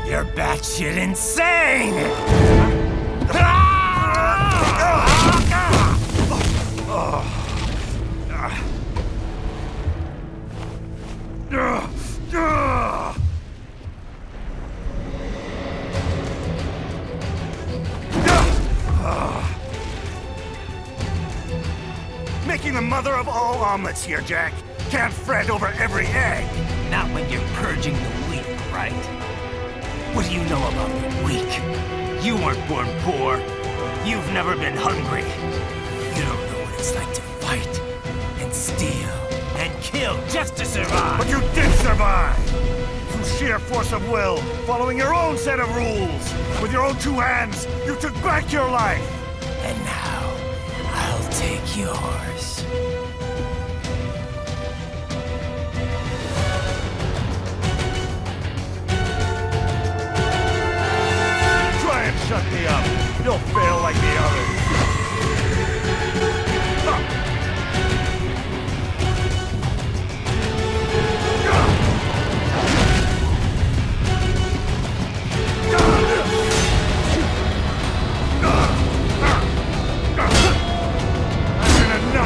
You're batshit insane! Making the mother of all omelets here, Jack. Can't fret over every egg. Not when you're purging the weak, right? What do you know about the weak? You weren't born poor. You've never been hungry. You don't know what it's like to fight, and steal, and kill just to survive. But you did survive! Through sheer force of will, following your own set of rules. With your own two hands, you took back your life. And now, I'll take yours. Shut me up. You'll fail like the others. I'm gonna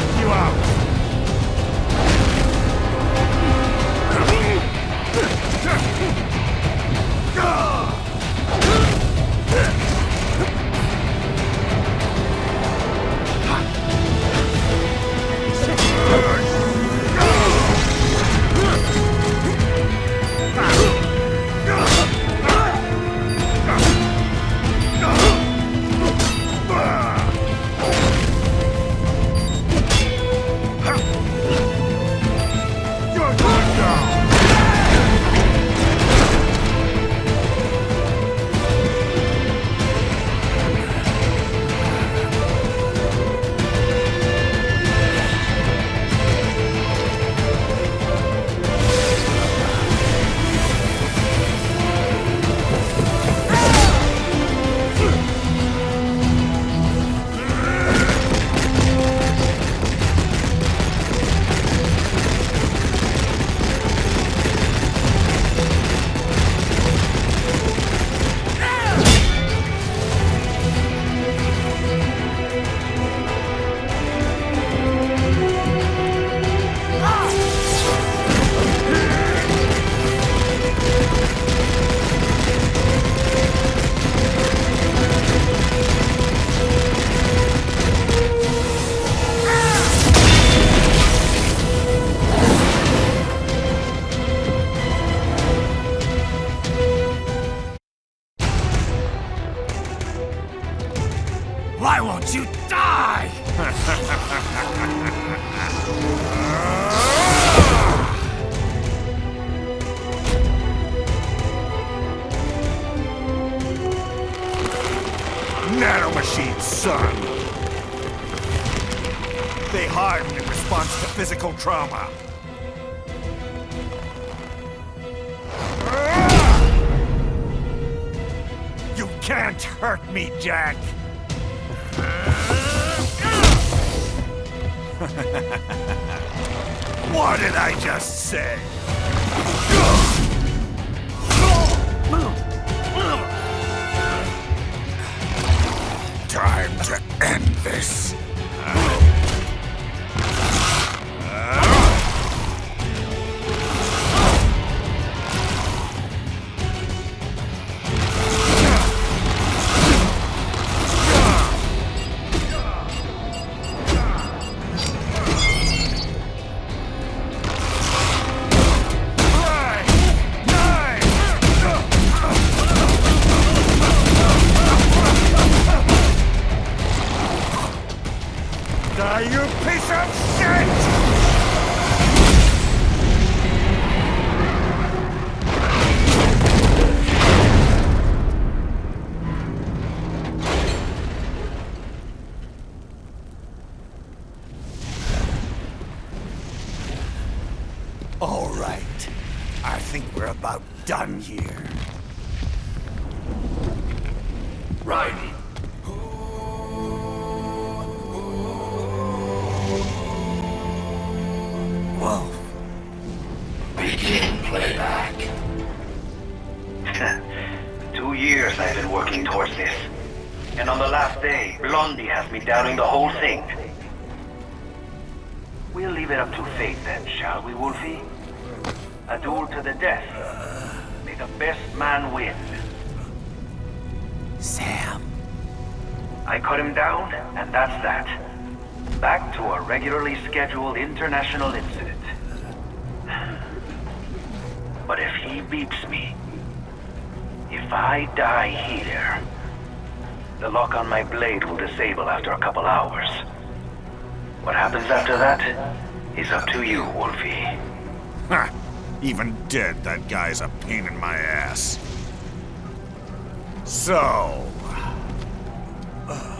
They harden in response to physical trauma. You can't hurt me, Jack! What did I just say? Time to end this. You piece of shit! All right. I think we're about done here. Raiden. Wolf. Begin playback. 2 years I've been working towards this. And on the last day, Blondie has me doubting the whole thing. We'll leave it up to fate then, shall we, Wolfie? A duel to the death. May the best man win. Sam. I cut him down, and that's that. Back to a regularly scheduled international incident. But if he beeps me, if I die here, the lock on my blade will disable after a couple hours. What happens after that is up to you, Wolfie. Ha! Even dead, that guy's a pain in my ass. So...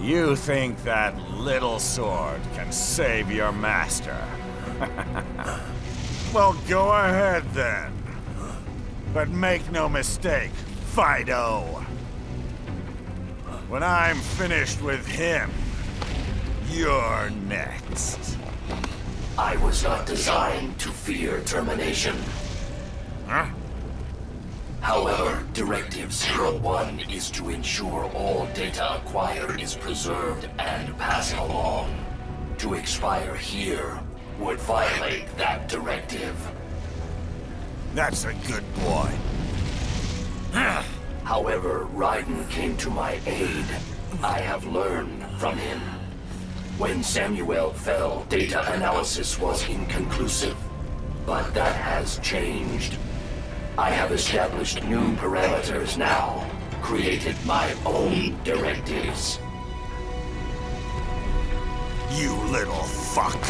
you think that little sword can save your master? Well, go ahead then. But make no mistake, Fido. When I'm finished with him, you're next. I was not designed to fear termination. Huh? However, Directive 01 is to ensure all data acquired is preserved and passed along. To expire here would violate that directive. That's a good boy. However, Raiden came to my aid. I have learned from him. When Samuel fell, data analysis was inconclusive. But that has changed. I have established new parameters now, created my own directives. You little fuck.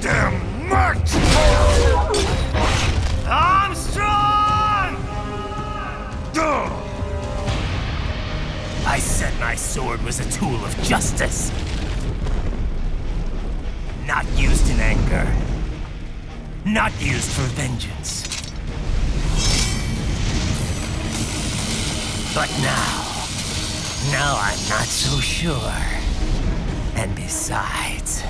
Damn much! I said my sword was a tool of justice. Not used in anger. Not used for vengeance. But now I'm not so sure. And besides,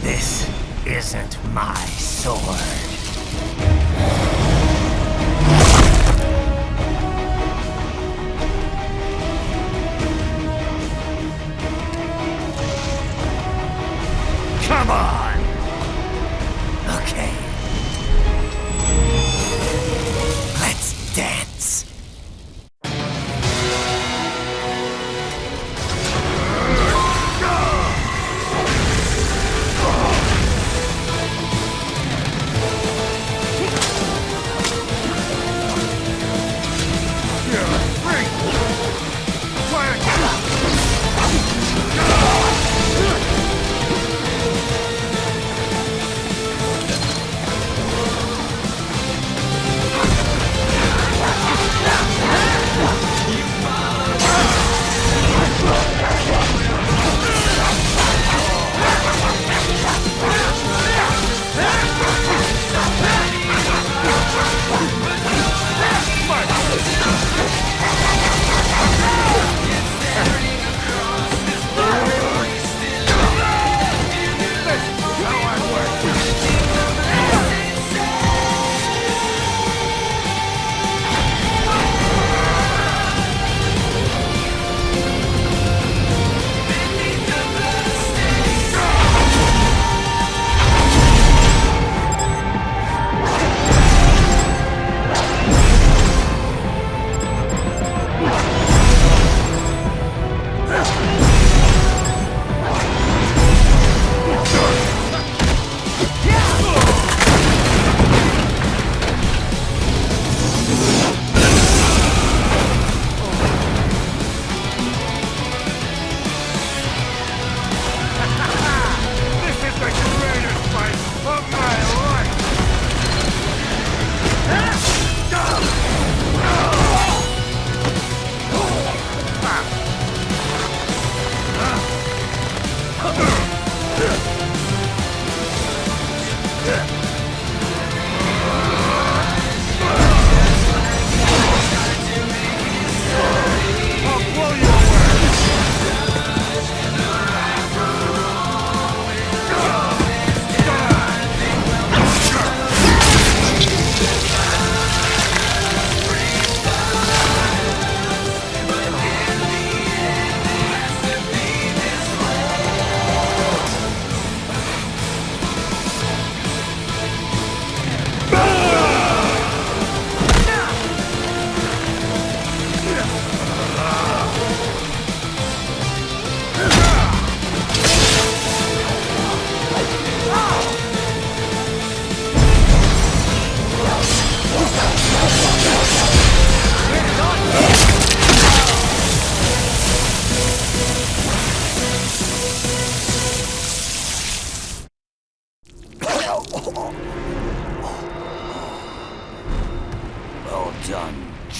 this isn't my sword. Come on! Okay. Let's dance.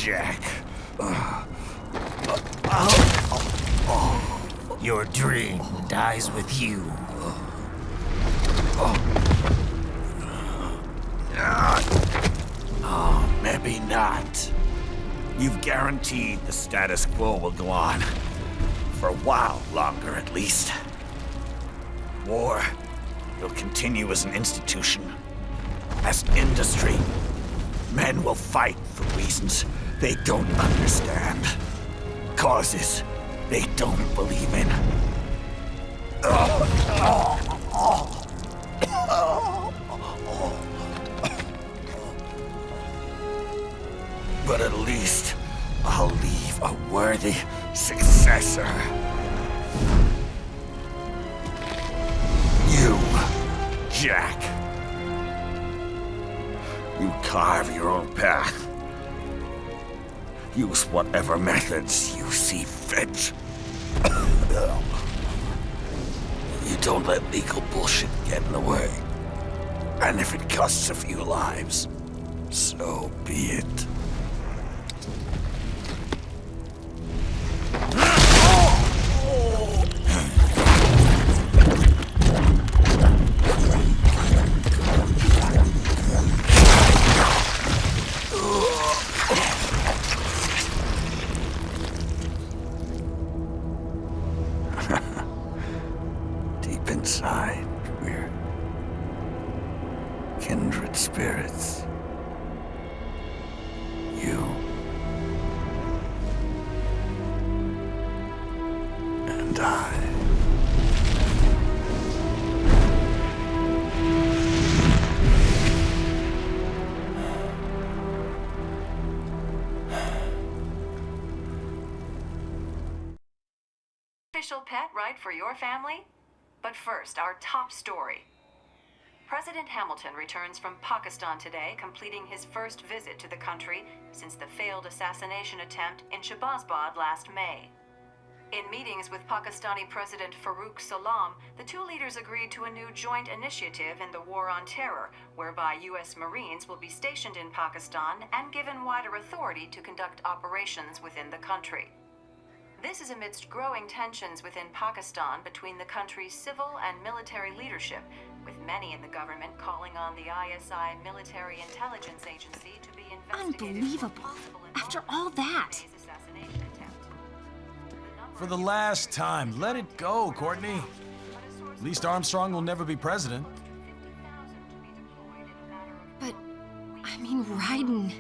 Jack. Your dream dies with you. Oh, maybe not. You've guaranteed the status quo will go on. For a while longer, at least. War will continue as an institution, as an industry. Men will fight for reasons they don't understand. Causes they don't believe in. But at least I'll leave a worthy successor. You, Jack. You carve your own path. Use whatever methods you see fit. You don't let legal bullshit get in the way. And if it costs a few lives, so be it. Deep inside, we're kindred spirits. You and I. Official pet right for your family? But first, our top story. President Hamilton returns from Pakistan today, completing his first visit to the country since the failed assassination attempt in Shahbazbad last May. In meetings with Pakistani President Farooq Salam, the two leaders agreed to a new joint initiative in the War on Terror, whereby U.S. Marines will be stationed in Pakistan and given wider authority to conduct operations within the country. This is amidst growing tensions within Pakistan between the country's civil and military leadership, with many in the government calling on the ISI Military Intelligence Agency to be investigated. Unbelievable. After all that. For the last time, let it go, Courtney. At least Armstrong will never be president. But, I mean, Raiden.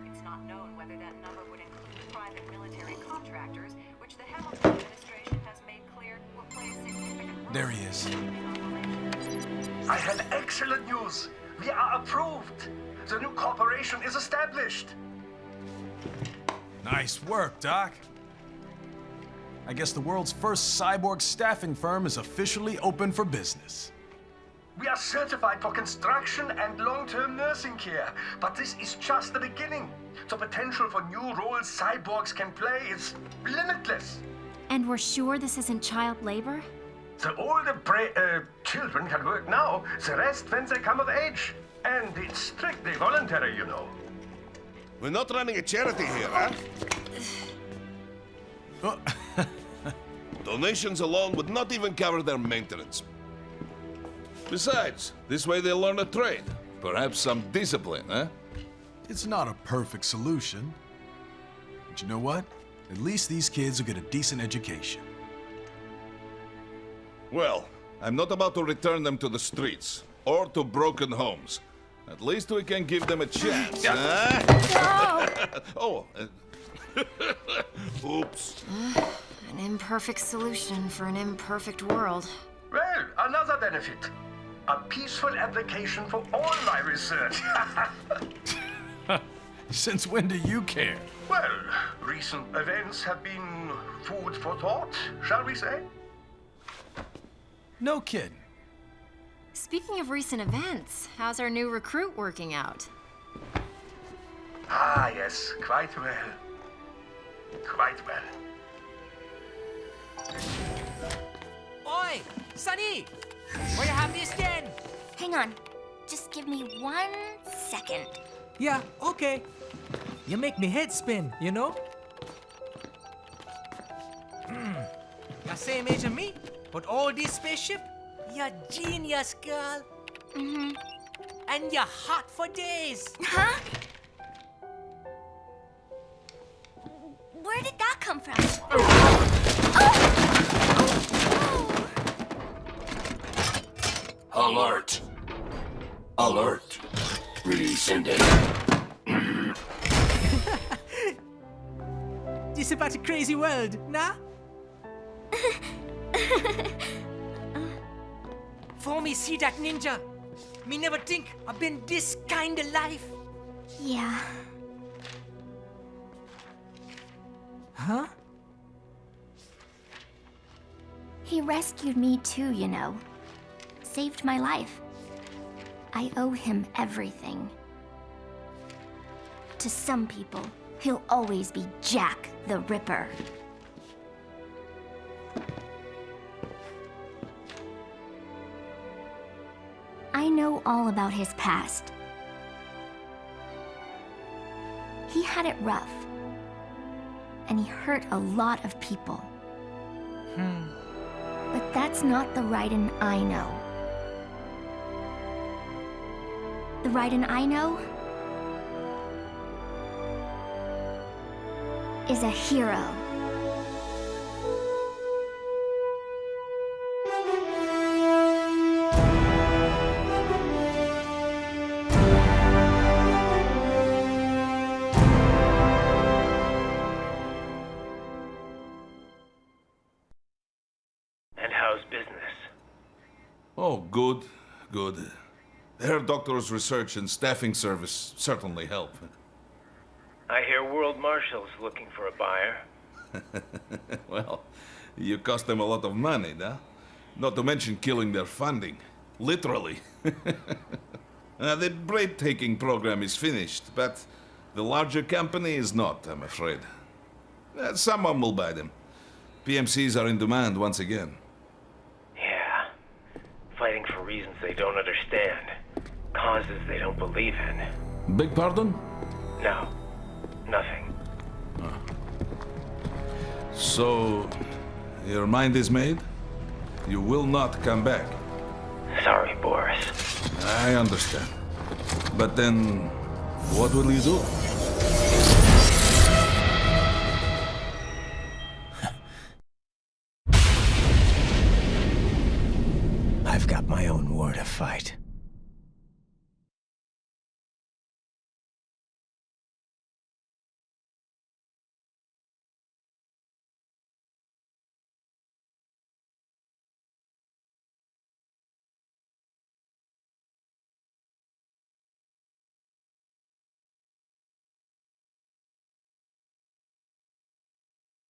It's not known whether that number would include private military contractors, which the Hamilton administration has made clear will play a significant role. There he is. I have excellent news. We are approved. The new corporation is established. Nice work, Doc. I guess the world's first cyborg staffing firm is officially open for business. We are certified for construction and long-term nursing care, but this is just the beginning. The potential for new roles cyborgs can play is limitless. And we're sure this isn't child labor? The older children can work now, the rest when they come of age. And it's strictly voluntary, you know. We're not running a charity here, huh? Donations alone would not even cover their maintenance. Besides, this way they'll learn a trade. Perhaps some discipline, huh? It's not a perfect solution. But you know what? At least these kids will get a decent education. Well, I'm not about to return them to the streets or to broken homes. At least we can give them a chance, huh? Oh. Oops. An imperfect solution for an imperfect world. Well, another benefit. A peaceful application for all my research. Since when do you care? Well, recent events have been food for thought, shall we say? No kidding. Speaking of recent events, how's our new recruit working out? Ah, yes, quite well. Quite well. Oi, Sonny! Where you have this again? Hang on. Just give me 1 second. Yeah, okay. You make me head spin, you know? You're same age as me, but all this spaceship, you're genius, girl. Mm-hmm. And you're hot for days. Huh? Where did that come from? Alert! Alert! Release ended. This about a crazy world, nah? For me, see that ninja. Me never think I've been this kind of life. Yeah. Huh? He rescued me too, you know. Saved my life. I owe him everything. To some people, he'll always be Jack the Ripper. I know all about his past. He had it rough. And he hurt a lot of people. But that's not the Raiden I know. The Raiden I know is a hero. Oh, good, good. Herr Doctor's research and staffing service certainly help. I hear World Marshal's looking for a buyer. Well, you cost them a lot of money, huh? Not to mention killing their funding. Literally. The breathtaking program is finished, but the larger company is not, I'm afraid. Someone will buy them. PMCs are in demand once again. Fighting for reasons they don't understand. Causes they don't believe in. Beg pardon? No. Nothing. So, your mind is made? You will not come back? Sorry, Boris. I understand. But then, what will you do? I've got my own war to fight.